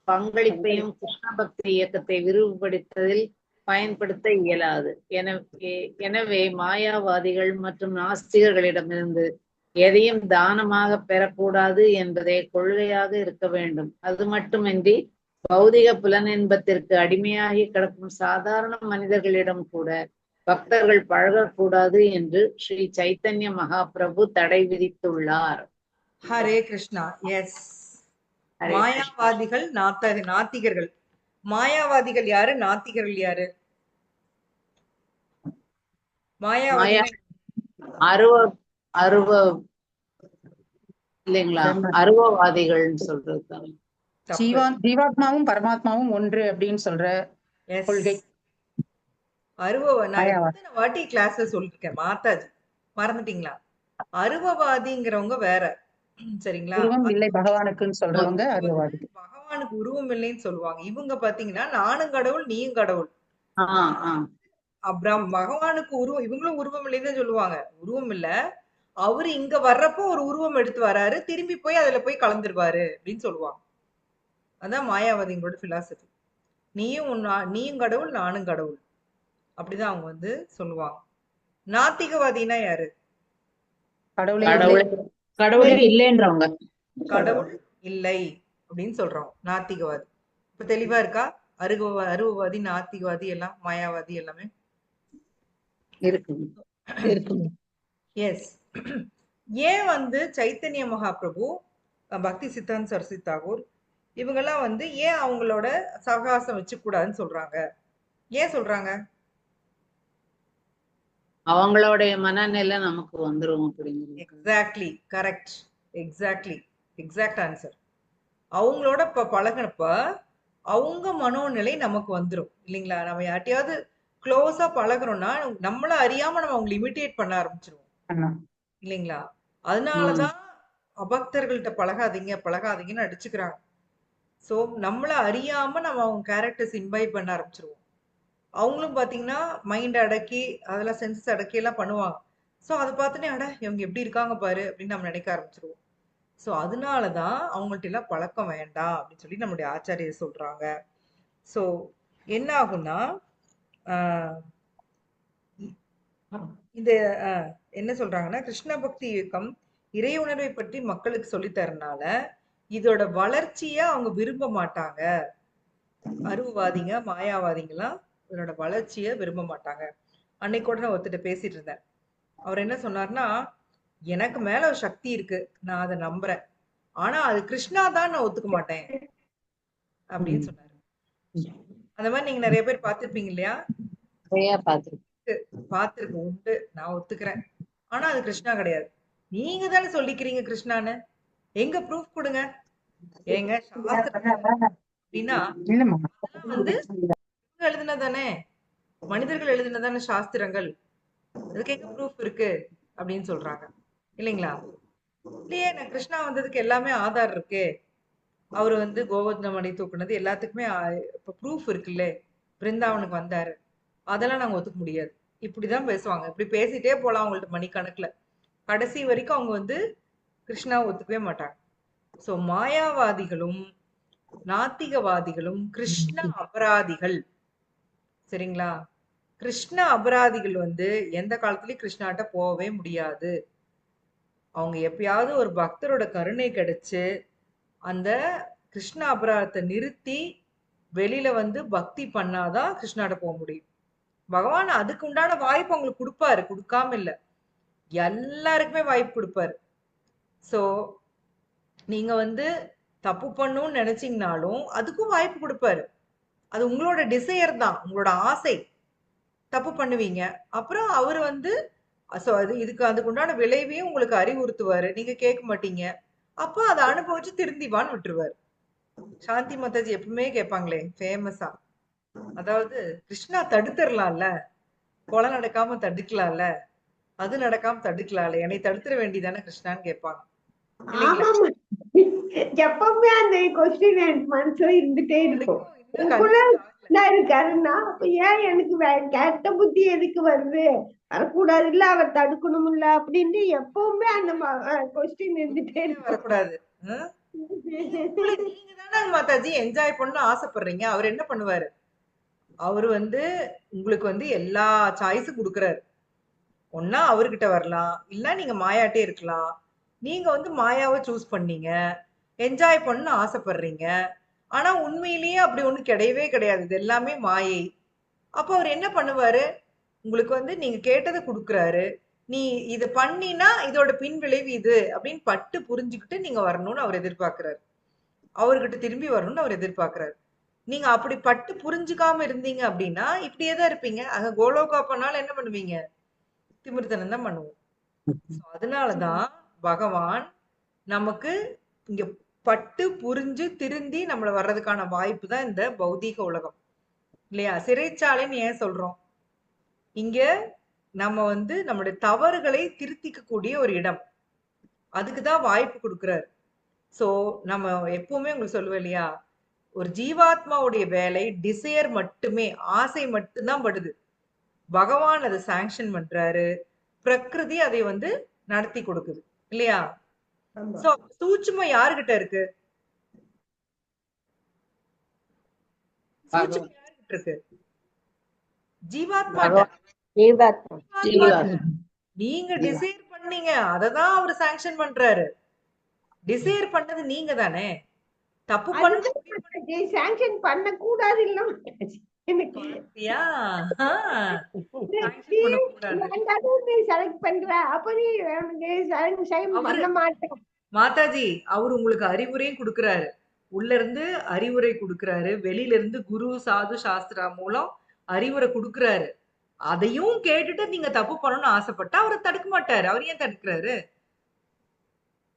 பங்களிப்பையும் கிருஷ்ண பக்தி இயக்கத்தை விரிவுபடுத்ததில் பயன்படுத்த இயலாது. எனவே மாயாவாதிகள் மற்றும் நாஸ்திகர்களிடமிருந்து எதையும் தானமாக பெறக்கூடாது என்பதே கொள்கையாக இருக்க வேண்டும். அது மட்டுமின்றி பௌதிக புலனின்பத்திற்கு அடிமையாகி கிடக்கும் சாதாரண மனிதர்களிடம் கூட பக்தர்கள் பழகக்கூடாது என்று ஸ்ரீ சைத்தன்ய மகாபிரபு தடை விதித்துள்ளார். ஹரே கிருஷ்ணா. எஸ், மாயாவாதிகள் நாத்திகர்கள். மாயாவாதிகள் யாரு, நாத்திகர்கள் யாரு? மாயாவாதிகள் இல்லைங்களா? அருவவாதிகள்னு சொல்றது. ஜீவாத்மாவும் பரமாத்மாவும் ஒன்று அப்படின்னு சொல்ற கொள்கை. வாட்டி கிளாஸ்ல சொல்லிருக்கேன் மாதாஜி, மறந்துட்டீங்களா? அருவவாதிங்கிறவங்க வேற, சரிங்களா? உருவம் இல்லை பகவானுக்குன்னு சொல்றவங்க அருவவாதி. பகவானுக்கு உருவம் இல்லைன்னு சொல்லுவாங்க. இவங்க பாத்தீங்கன்னா நானும் கடவுள் நீயும் கடவுள். அப்புறம் பகவானுக்கு உருவம், இவங்களும் உருவம் இல்லைன்னு சொல்லுவாங்க. உருவம் இல்ல, அவரு இங்க வர்றப்போ ஒரு உருவம் எடுத்து வராரு, திரும்பி போய் அதுல போய் கலந்துருவாரு அப்படின்னு சொல்லுவாங்க. அதான் மாயாவாதிகளோட பிலாசபி. நீயும் கடவுள், நானும் கடவுள். அப்படிதான் அவங்க வந்து சொல்லுவாங்க. நாத்திகவாதினா யாரு? கடவுளே இல்லை. கடவுளே கடவுளே இல்லைன்றவங்க. கடவுள் இல்லை அப்படின்னு சொல்றோம் நாத்திகவாதி. இப்ப தெளிவா இருக்கா? அருவவாதி, நாத்திகவாதி எல்லாம், மாயாவாதி எல்லாமே. இருக்கு. எஸ். ஏன் வந்து சைத்தன்ய மகாபிரபு, பக்தி சித்தாந்த் சரஸ்வதி தாகூர் இவங்கெல்லாம் வந்து ஏன் அவங்களோட சகவாசம் வச்சுக்கூடாதுன்னு சொல்றாங்க? ஏன் சொல்றாங்க? அவங்களுடைய மனநிலை நமக்கு வந்துரும் அப்படிங்கிறது. Exactly correct. Exact answer. அவங்களோட பழகினப்ப அவங்க மனோநிலை நமக்கு வந்துரும் இல்லைங்களா? நம்ம யார்ட்டையாவது க்ளோஸா பழகுறோம்னா நம்மள அறியாம நம்ம அவங்களை இமிட்டேட் பண்ண ஆரம்பிச்சிருவோம் இல்லைங்களா? அதனாலதான் அபக்தர்கள்ட்ட பழகாதீங்கன்னு அடிச்சுக்கிறாங்க. சோ நம்மள அறியாம நம்ம அவங்க கேரக்டர்ஸ் இன்வைட் பண்ண ஆரம்பிச்சிருவோம். அவங்களும் பாத்தீங்கன்னா மைண்ட் அடக்கி அதெல்லாம் சென்சஸ் அடக்கி எல்லாம் பண்ணுவாங்க. சோ அதை பார்த்துனே அட இவங்க எப்படி இருக்காங்க பாரு அப்படின்னு நம்ம நினைக்க ஆரம்பிச்சிருவோம். சோ அதனாலதான் அவங்கள்ட்ட எல்லாம் பழக்கம் வேண்டாம் அப்படின்னு சொல்லி நம்மளுடைய ஆச்சாரியர் சொல்றாங்க. சோ என்ன ஆகும்னா இந்த என்ன சொல்றாங்கன்னா, கிருஷ்ண பக்தி இயக்கம் இறை உணர்வை பற்றி மக்களுக்கு சொல்லித் தரனால இதோட வளர்ச்சிய அவங்க விரும்ப மாட்டாங்க. அருவவாதிங்க, மாயாவாதிங்கெல்லாம் இதோட வளர்ச்சிய விரும்ப மாட்டாங்க. அன்னைக்கு கூட நான் ஒருத்தர் பேசிட்டு இருந்தேன். அவர் என்ன சொன்னார்னா, எனக்கு மேல ஒரு சக்தி இருக்கு, நான் அதை நம்புறேன், ஆனா அது கிருஷ்ணா தான் நான் ஒத்துக்க மாட்டேன் அப்படின்னு சொன்னாரு. அந்த மாதிரி நீங்க நிறைய பேர் பார்த்திருப்பீங்க இல்லையா? பார்த்திருக்கேன், உண்டு. நான் ஒத்துக்கிறேன், ஆனா அது கிருஷ்ணா கிடையாது. நீங்க தானே சொல்லிக்கிறீங்க கிருஷ்ணான்னு, எங்க ப்ரூஃப் கொடுங்க. ஏங்க சாஸ்திரம் அப்படின்னா வந்து எழுதுனதானே, மனிதர்கள் எழுதுனதானே சாஸ்திரங்கள், அதுக்கு எங்க ப்ரூஃப் இருக்கு அப்படின்னு சொல்றாங்க இல்லைங்களா? இல்லையே, நான் கிருஷ்ணா வந்ததுக்கு எல்லாமே ஆதார் இருக்கு, அவரு வந்து கோவர்தன மணி தூக்குனது எல்லாத்துக்குமே இப்ப ப்ரூஃப் இருக்குல்ல, பிருந்தாவனுக்கு வந்தாரு, அதெல்லாம் நாங்க ஒத்துக்க முடியாது. இப்படிதான் பேசுவாங்க. இப்படி பேசிட்டே போலாம் அவங்கள்ட்ட மணிக்கணக்குல. கடைசி வரைக்கும் அவங்க வந்து கிருஷ்ணாவை ஒத்துக்கவே மாட்டாங்க. சோ மாயாவாதிகளும் நாத்திகவாதிகளும் கிருஷ்ண அபராதிகள். சரிங்களா? கிருஷ்ண அபராதிகள் வந்து எந்த காலத்துலயும் கிருஷ்ணாட்ட போகவே முடியாது. அவங்க எப்பயாவது ஒரு பக்தரோட கருணை கிடைச்சு அந்த கிருஷ்ண அபராதத்தை நிறுத்தி வெளியில வந்து பக்தி பண்ணாதான் கிருஷ்ணாட்ட போக முடியும். பகவான் அதுக்கு உண்டான வாய்ப்பு அவங்களுக்கு கொடுப்பாரு, கொடுக்காம இல்ல, எல்லாருக்குமே வாய்ப்பு கொடுப்பாரு. சோ நீங்க வந்து தப்பு பண்ணணும்னு நினைச்சீங்கனாலும் அதுக்கும் வாய்ப்பு கொடுப்பாரு. அது உங்களோட டிசையர் தான், உங்களோட ஆசை. தப்பு பண்ணுவீங்க, அப்புறம் அவரு வந்து அதுக்கு உண்டான விளைவையும் உங்களுக்கு அறிவுறுத்துவாரு, நீங்க கேட்க மாட்டீங்க, அப்போ அதை அனுபவிச்சு திருந்திவான்னு விட்டுருவாரு. சாந்தி மாதாஜி எப்பவுமே கேட்பாங்களே ஃபேமஸா, அதாவது கிருஷ்ணா தடுத்துடலாம்ல, கொலை நடக்காம தடுக்கலாம்ல, அது நடக்காம தடுக்கலாம்ல, என்னை தடுத்துட வேண்டியதானே கிருஷ்ணான்னு கேட்பாங்க இல்லைங்களா? எப்பவுமே அந்த கொஸ்டின் எனக்கு மனசுல இருந்துட்டே இருக்கும். இருக்காருன்னா அப்ப ஏன் எனக்கு கெட்ட புத்தி எதுக்கு வருது, வரக்கூடாது இல்ல, அவர் தடுக்கணும் இல்ல அப்படின்னு எப்பவுமே அந்த கொஸ்டின் இருந்துட்டே இருக்கு. வரக்கூடாது. நீங்க தானே மாதாஜி என்ஜாய் பண்ண ஆசைப்படுறீங்க, அவர் என்ன பண்ணுவாரு? அவரு வந்து உங்களுக்கு வந்து எல்லா சாய்ஸும் கொடுக்குறாரு. ஒன்னா அவர்கிட்ட வரலாம், இல்ல நீங்க மாயாட்டே இருக்கலாம். நீங்க வந்து மாயாவை சூஸ் பண்ணீங்க, என்ஜாய் பண்ண ஆசைப்படுறீங்க, ஆனா உண்மையிலேயே அப்படி ஒண்ணு கிடையவே கிடையாது, இது எல்லாமே மாயை. அப்ப அவர் என்ன பண்ணுவாரு? உங்களுக்கு வந்து நீங்க கேட்டதை கொடுக்குறாரு, நீ இதை பண்ணினா இதோட பின் விளைவு இது அப்படின்னு பட்டு புரிஞ்சுக்கிட்டு நீங்க வரணும்னு அவர் எதிர்பார்க்கிறாரு, அவர்கிட்ட திரும்பி வரணும்னு அவர் எதிர்பார்க்கிறாரு. நீங்க அப்படி பட்டு புரிஞ்சுக்காம இருந்தீங்க அப்படின்னா இப்படியேதான் இருப்பீங்க. அங்க கோலோகா பண்ணாலும் என்ன பண்ணுவீங்க? திமிர்த்தனம் தான் பண்ணுவோம். அதனாலதான் பகவான் நமக்கு இங்க பட்டு புரிஞ்சு திருந்தி நம்மள வர்றதுக்கான வாய்ப்பு தான் இந்த பௌதீக உலகம் இல்லையா? சிறைச்சாலைன்னு ஏன் சொல்றோம்? இங்க நம்ம வந்து நம்மளுடைய தவறுகளை திருத்திக்க கூடிய ஒரு இடம், அதுக்குதான் வாய்ப்பு கொடுக்கிறார். சோ நம்ம எப்பவுமே உங்களுக்கு சொல்லுவேன் இல்லையா, ஒரு ஜீவாத்மாவுடைய வேலை டிசையர் மட்டுமே, ஆசை மட்டும்தான் படுது. பகவான் அதை சாங்ஷன் பண்றாரு, பிரகிருதி அதை வந்து நடத்தி கொடுக்குது இல்லையா? ஆமா. சோ சூட்சுமம் யாருகிட்ட இருக்கு? சூட்சுமம் யாருகிட்ட இருக்கு? ஜீவாத்மாட்ட. ஜீவாத்மா. ஜீவாத்மாட்ட. நீங்க டிசைர் பண்ணீங்க, அததான் அவர் சாங்ஷன் பண்றாரு. டிசைர் பண்ணது நீங்க தானே. தப்பு பண்ண சாங்ஷன் பண்ண கூடாது இல்ல மாதாஜி. எனக்கு பாத்தியா? sanction பண்ணக்கூடாது. நீ செலக்ட் பண்ற அப்ப நீ sanction பண்ண மாட்டேன். மாதாஜி அவர் உங்களுக்கு அறிவுரையும் கொடுக்கறாரு. உள்ள இருந்து அறிவுரை கொடுக்கறாரு, வெளியில இருந்து குரு சாது சாஸ்திரா மூலம் அறிவுரை கொடுக்கறாரு. அதையும் கேட்டுட்டு நீங்க தப்பு பண்ணணும்னு ஆசைப்பட்டா அவரை தடுக்க மாட்டாரு. அவர் ஏன் தடுக்கிறாரு?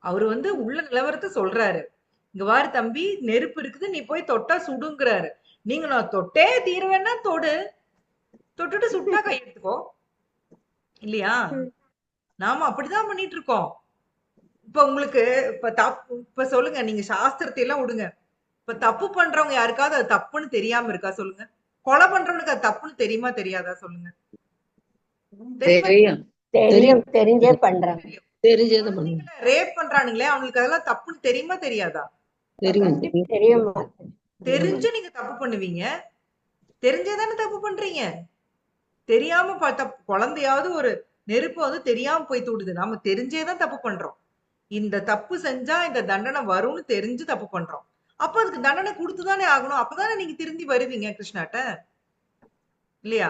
அவரு வந்து உள்ள நிலவரத்தை சொல்றாரு. இங்க வாரு தம்பி, நெருப்பு இருக்குது, நீ போய் தொட்டா சுடுங்கிறாரு. நீங்க நான் தொட்டே தீருவேன்னா தொடு, தொட்டுட்டு சுட்டா கையெடுத்துக்கோ இல்லையா? நாம அப்படிதான் பண்ணிட்டு இருக்கோம். இப்ப உங்களுக்கு இப்ப சொல்லுங்க, நீங்க சாஸ்திரத்தை எல்லாம் விடுங்க. இப்ப தப்பு பண்றவங்க யாருக்காவது அது தப்புன்னு தெரியாம இருக்கா சொல்லுங்க? கொலை பண்றவனுக்கு அது தப்புன்னு தெரியுமா தெரியாதா சொல்லுங்க? தெரியும். தெரியும், தெரிஞ்சே பண்றாங்க. தெரிஞ்சது பண்ணுங்க. ரேப் பண்றானுங்களே, அவங்களுக்கு அதெல்லாம் தப்புன்னு தெரியுமா தெரியாதா? தெரியும். தெரியும். தெரிஞ்சு நீங்க தப்பு பண்ணுவீங்க. தெரிஞ்சேதானே தப்பு பண்றீங்க. தெரியாம குழந்தையாவது ஒரு நெருப்பு வந்து தெரியாம போய் தூடுது. நாம தெரிஞ்சேதான் தப்பு பண்றோம். இந்த தப்பு செஞ்சா இந்த தண்டனை வரும்னு தெரிஞ்சு தப்பு பண்றோம். அப்ப அதுக்கு தண்டனை கொடுத்துதானே ஆகணும். அப்பதானே நீங்க திருந்தி வருவீங்க கிருஷ்ணாட்ட இல்லையா?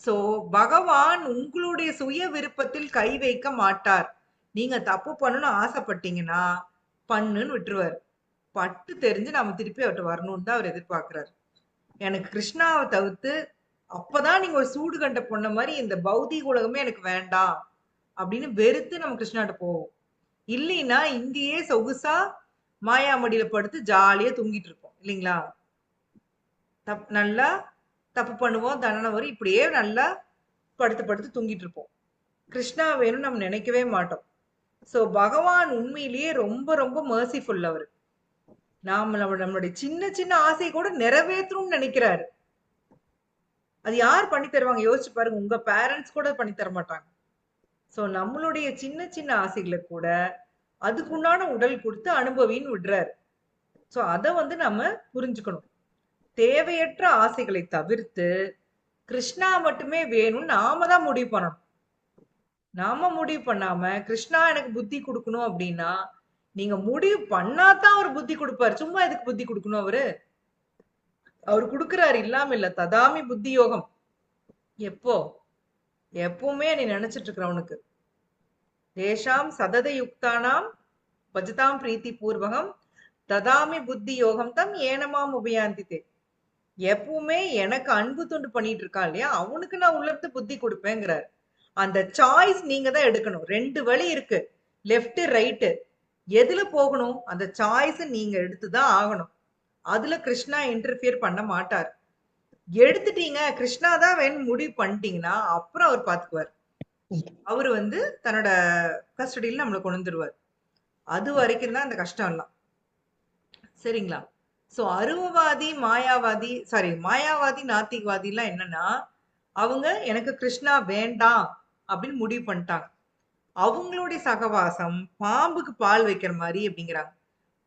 சோ பகவான் உங்களுடைய சுய விருப்பத்தில் கை வைக்க மாட்டார். நீங்க தப்பு பண்ணணும்னு ஆசைப்பட்டீங்கன்னா பண்ணுன்னு விட்டுருவாரு. பட்டு தெரிஞ்சு நாம திருப்பி அவர்கிட்ட வரணும்னு தான் அவர் எதிர்பார்க்கிறாரு. எனக்கு கிருஷ்ணாவை தவிர்த்து அப்பதான் நீங்க ஒரு சூடு கண்ட பொண்ண மாதிரி இந்த பௌதிக உலகமே எனக்கு வேண்டாம் அப்படின்னு வெறுத்து நம்ம கிருஷ்ணாட்ட போவோம். இல்லைன்னா இங்கேயே சொகுசா மாயாமடியில படுத்து ஜாலியா தூங்கிட்டு இருப்போம் இல்லைங்களா? நல்லா தப்பு பண்ணுவோம், தண்டனை வரும், இப்படியே நல்லா படுத்து படுத்து தூங்கிட்டு இருப்போம். கிருஷ்ணா வேணும்னு நம்ம நினைக்கவே மாட்டோம். சோ பகவான் உண்மையிலேயே ரொம்ப ரொம்ப மர்சிஃபுல். அவரு நம்மளுடைய சின்ன சின்ன ஆசையை கூட நிறைவேற்றணும்னு நினைக்கிறாரு. அது யார் பண்ணி தருவாங்க? யோசிச்சு பாருங்க. உங்க பேரண்ட்ஸ் கூட பண்ணி தர மாட்டாங்க. சோ நம்மளுடைய சின்ன சின்ன ஆசைகளை கூட அதுக்குண்டான உடல் கொடுத்து அனுபவின்னு விடுறாரு. சோ அத வந்து நம்ம புரிஞ்சுக்கணும். தேவையற்ற ஆசைகளை தவிர்த்து கிருஷ்ணா மட்டுமே வேணும்னு நாம தான் முடிவு பண்ணணும். நாம முடிவு பண்ணாம கிருஷ்ணா எனக்கு புத்தி கொடுக்கணும் அப்படின்னா நீங்க முடிவு பண்ணாதான் அவர் புத்தி கொடுப்பாரு. சும்மா எதுக்கு புத்தி கொடுக்கணும்? அவரு கொடுக்கிறாரு, இல்லாம இல்ல. ததாமி புத்தி யோகம். எப்பவுமே நீ நினைச்சிட்டு இருக்கிறவனுக்கு தேஷாம் சதத யுக்தானாம் பஜதாம் பிரீத்தி பூர்வகம் ததாமி புத்தி யோகம் தம் ஏனமாம் உபயாந்தித்தே. எப்பவுமே எனக்கு அன்பு தொண்டு பண்ணிட்டு இருக்கான் இல்லையா, அவனுக்கு நான் உள்ளிருந்து புத்தி கொடுப்பேங்கிறார். அந்த சாய்ஸ் நீங்க தான் எடுக்கணும். 2 வழி இருக்கு, லெஃப்ட் ரைட்டு. எதுல போகணும்? அந்த சாய்ஸ் நீங்க எடுத்துதான் ஆகணும். அதுல கிருஷ்ணா இன்டர்ஃபியர் பண்ண மாட்டார். எடுத்துட்டீங்க, கிருஷ்ணா தான் வேணும் முடிவு பண்ணிட்டீங்கன்னா அப்புறம் அவர் பாத்துக்குவார். அவரு வந்து தன்னோட கஸ்டடியில நம்மளை கொண்டு வந்துருவார். அது வரைக்கும் தான் அந்த கஷ்டம் எல்லாம். சரிங்களா? சோ அருவவாதி மாயாவாதி நாத்திகவாதி எல்லாம் என்னன்னா, அவங்க எனக்கு கிருஷ்ணா வேண்டாம் அப்படின்னு முடிவு பண்ணிட்டாங்க. அவங்களுடைய சகவாசம் பாம்புக்கு பால் வைக்கிற மாதிரி அப்படிங்கிறாங்க.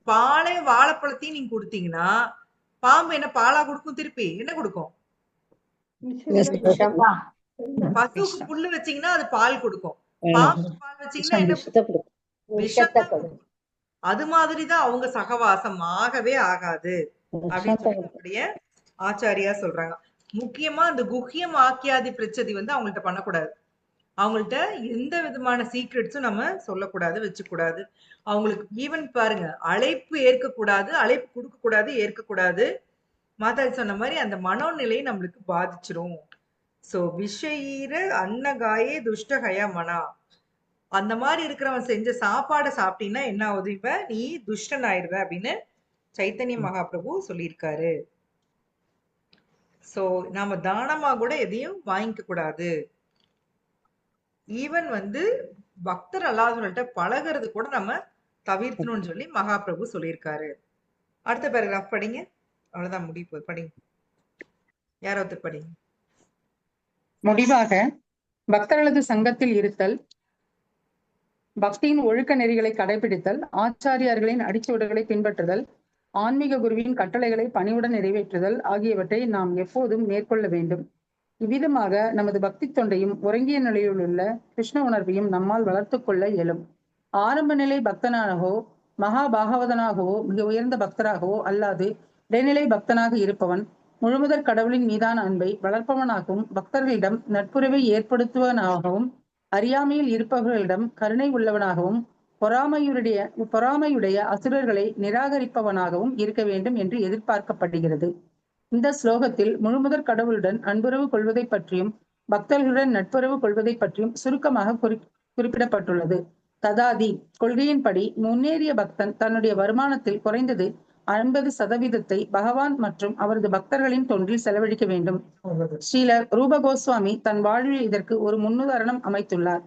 பாலை வாழைப்பழத்தையும் நீங்க கொடுத்தீங்கன்னா பாம்பு என்ன பாலா கொடுக்கும்? திருப்பி என்ன கொடுக்கும்? பசுக்கு புல்லு வச்சீங்கன்னா அது பால் கொடுக்கும். பாம்பு பால் வச்சீங்கன்னா என்ன கொடுக்கும்? அது மாதிரிதான் அவங்க சகவாசம் ஆகவே ஆகாது அப்படின்னு சொல்லி ஆச்சாரியா சொல்றாங்க. முக்கியமா அந்த குஹ்யம் ஆக்கியாதி பிரச்சதி வந்து அவங்கள்ட்ட பண்ணக்கூடாது. அவங்கள்ட்ட எந்த விதமான சீக்ரெட்ஸும் நம்ம சொல்லக்கூடாது, வச்சுக்கூடாது. அவங்களுக்கு ஈவன் பாருங்க, அழைப்பு ஏற்கக்கூடாது, அழைப்பு கொடுக்க கூடாது, ஏற்கக்கூடாது. மாதாஜி சொன்ன மாதிரி அந்த மனோநிலையை நம்மளுக்கு பாதிச்சிரும். சோ விஷயீர அன்னகாயே துஷ்டகயா மனா. அந்த மாதிரி இருக்கிறவன் செஞ்ச சாப்பாடை சாப்பிட்டீங்கன்னா என்ன ஆகுது? இப்ப நீ துஷ்டன் ஆயிடுவ அப்படின்னு சைத்தன்ய மகாபிரபு சொல்லியிருக்காரு. சோ நாம தானமா கூட எதையும் வாங்கிக்க கூடாது. ஈவன் வந்து பக்தர் அல்லாதவர்கள்ட்ட பழகிறது கூட நம்ம தவிர்க்கணும்னு சொல்லி மகாபிரபு சொல்லியிருக்காரு. அடுத்த பேராகிராஃப் படிங்க. அவ்வளவுதான், முடிவு போகுது. படிங்க, யாராவது படிங்க. முடிவாக பக்தர்களது சங்கத்தில் இருத்தல், பக்தியின் ஒழுக்க நெறிகளை கடைபிடித்தல், ஆச்சாரியார்களின் அடிச்சுவடுகளை பின்பற்றுதல், ஆன்மீக குருவின் கட்டளைகளை பணிவுடன் நிறைவேற்றுதல் ஆகியவற்றை நாம் எப்போதும் மேற்கொள்ள வேண்டும். இவ்விதமாக நமது பக்தி தொண்டையும் உறங்கிய நிலையிலுள்ள கிருஷ்ண உணர்வையும் நம்மால் வளர்த்து கொள்ள இயலும். ஆரம்ப நிலை பக்தனாகவோ மகா பாகவதனாகவோ மிக உயர்ந்த பக்தராகவோ அல்லாது இடைநிலை பக்தனாக இருப்பவன் முழுமுதற் கடவுளின் மீதான அன்பை வளர்ப்பவனாகவும் பக்தர்களிடம் நட்புறவை ஏற்படுத்துவனாகவும் அறியாமையில் இருப்பவர்களிடம் கருணை உள்ளவனாகவும் பொறாமையுடைய அசுரர்களை நிராகரிப்பவனாகவும் இருக்க வேண்டும் என்று எதிர்பார்க்கப்படுகிறது. இந்த ஸ்லோகத்தில் முழுமுதற் கடவுளுடன் அன்புறவு கொள்வதை பற்றியும் பக்தர்களுடன் நட்புறவு கொள்வதை பற்றியும் சுருக்கமாக குறிப்பிடப்பட்டுள்ளது. ததாதி கொள்கையின்படி முன்னேறிய பக்தன் தன்னுடைய வருமானத்தில் குறைந்தது 50% பகவான் மற்றும் அவரது பக்தர்களின் தொண்டில் செலவழிக்க வேண்டும். ஸ்ரீல ரூப கோஸ்வாமி தன் வாழ்வில் இதற்கு ஒரு முன்னுதாரணம் அமைத்துள்ளார்.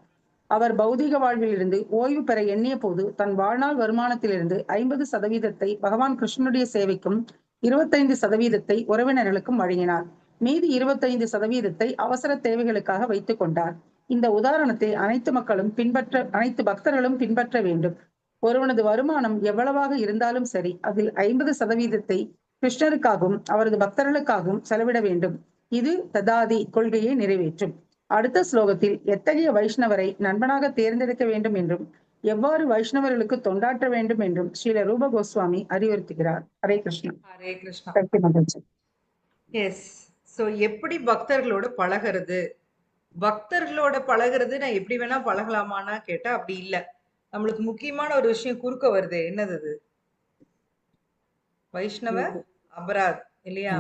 அவர் பௌதிக வாழ்விலிருந்து ஓய்வு பெற எண்ணிய போது தன் வாழ்நாள் வருமானத்திலிருந்து 50% பகவான் கிருஷ்ணனுடைய சேவைக்கும் 25% உறவினர்களுக்கும் வழங்கினார். மீதி 25% அவசர தேவைகளுக்காக வைத்துக் கொண்டார். இந்த உதாரணத்தை அனைத்து பக்தர்களும் பின்பற்ற வேண்டும். ஒருவனது வருமானம் எவ்வளவாக இருந்தாலும் சரி, அதில் 50% கிருஷ்ணருக்காகவும் அவரது பக்தர்களுக்காகவும் செலவிட வேண்டும். இது ததாதி கொள்கையை நிறைவேற்றும். அடுத்த ஸ்லோகத்தில் எத்தகைய வைஷ்ணவரை நண்பனாக தேர்ந்தெடுக்க வேண்டும் என்றும் எவ்வாறு வைஷ்ணவர்களுக்கு தொண்டாற்ற வேண்டும் என்றும் ஸ்ரீல ரூப கோஸ்வாமி அறிவுறுத்துகிறார். ஹரே கிருஷ்ணா. ஹரே கிருஷ்ணா. சக்தி மாதாஜி. எஸ். சோ எப்படி பக்தர்களோட பழகிறது? பக்தர்களோட பழகிறது நான் எப்படி வேணா பழகலாமான்னா கேட்டா அப்படி இல்ல. நம்மளுக்கு முக்கியமான ஒரு விஷயம் குறுக்க வருது. என்னது அது? வைஷ்ணவ அபராத் இல்லையா?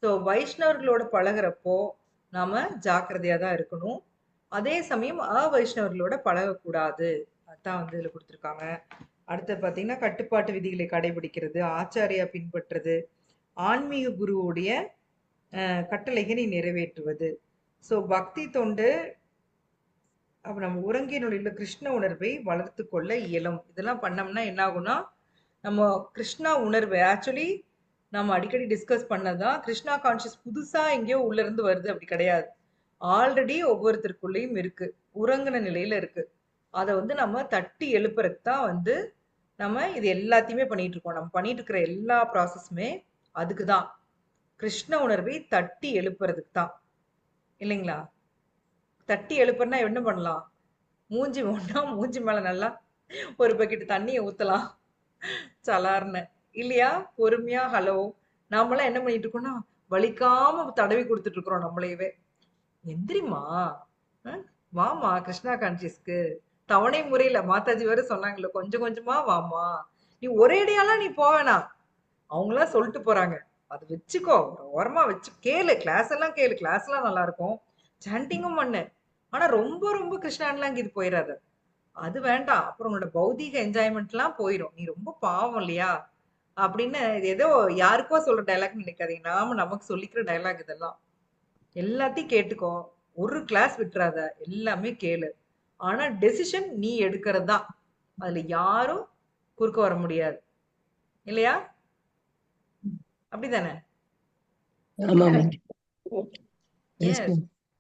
சோ வைஷ்ணவர்களோட பழகுறப்போ நாம ஜாக்கிரதையா தான் இருக்கணும். அதே சமயம் அவைஷ்ணவர்களோட பழகக்கூடாது. அதான் வந்து இதுல கொடுத்துருக்காங்க. அடுத்து பாத்தீங்கன்னா கட்டுப்பாட்டு விதிகளை கடைபிடிக்கிறது, ஆச்சாரியா பின்பற்றுறது, ஆன்மீக குருவுடைய கட்டளைகளை நிறைவேற்றுவது. சோ பக்தி தொண்டு அப்ப நம்ம உறங்கிய நொடியில கிருஷ்ண உணர்வை வளர்த்து கொள்ள இயலும். இதெல்லாம் பண்ணோம்னா என்ன ஆகும்னா, நம்ம கிருஷ்ணா உணர்வு ஆக்சுவலி நம்ம அடிக்கடி டிஸ்கஸ் பண்ணதான் கிருஷ்ணா கான்சியஸ் புதுசா எங்கேயோ உள்ள இருந்து வருது அப்படி கிடையாது. ஆல்ரெடி ஒவ்வொருத்தருக்குள்ளேயும் இருக்கு, உறங்கின நிலையில இருக்கு. அதை வந்து நம்ம தட்டி எழுப்புறதுக்கு தான் வந்து நம்ம இது எல்லாத்தையுமே பண்ணிட்டு இருக்கோம். நம்ம பண்ணிட்டு இருக்கிற எல்லா ப்ராசஸுமே அதுக்குதான், கிருஷ்ண உணர்வை தட்டி எழுப்புறதுக்கு தான் இல்லைங்களா? தட்டி எழுப்புறனா என்ன பண்ணலாம்? மூஞ்சி மேல நல்லா ஒரு பக்கெட் தண்ணியை ஊத்தலாம் சலார்னு இல்லையா? பொறுமையா ஹலோ. நாமெல்லாம் என்ன பண்ணிட்டு இருக்கோம்னா வலிக்காம தடவி கொடுத்துட்டு இருக்கிறோம் நம்மளையவே. எந்திரிமா, வாமா கிருஷ்ணா கான்சியஸ்க்கு. தவணை முறையில மாதாஜி வேற சொன்னாங்கல்ல, கொஞ்சம் கொஞ்சமா வாமா, நீ ஒரேடியாலாம் நீ போவேணா, அவங்களாம் சொல்லிட்டு போறாங்க, அது வச்சுக்கோ, ஓரமா வச்சு கேளு, கிளாஸ் எல்லாம் கேளு, கிளாஸ் எல்லாம் நல்லா இருக்கும், சாண்டிங்கும் பண்ணு. ஆனா ரொம்ப ரொம்ப கிருஷ்ணான்லாம் இங்க இது போயிடாது, அது வேண்டாம். அப்புறம் உன்னோட பௌதீக என்ஜாய்மெண்ட் எல்லாம் போயிடும், நீ ரொம்ப பாவம் இல்லையா அப்படின்னு. இது ஏதோ யாருக்கோ சொல்ற டைலாக் நினைக்காதீங்க, நாம நமக்கு சொல்லிக்கிற டைலாக் இதெல்லாம். எல்லாத்தையும் கேட்டுக்கோ, ஒரு கிளாஸ் விட்டுறாத, எல்லாமே கேளு. ஆனா டெசிஷன் நீ எடுக்கிறது தான், அதுல யாரும் குறுக்க வர முடியாது இல்லையா? அப்படிதானே?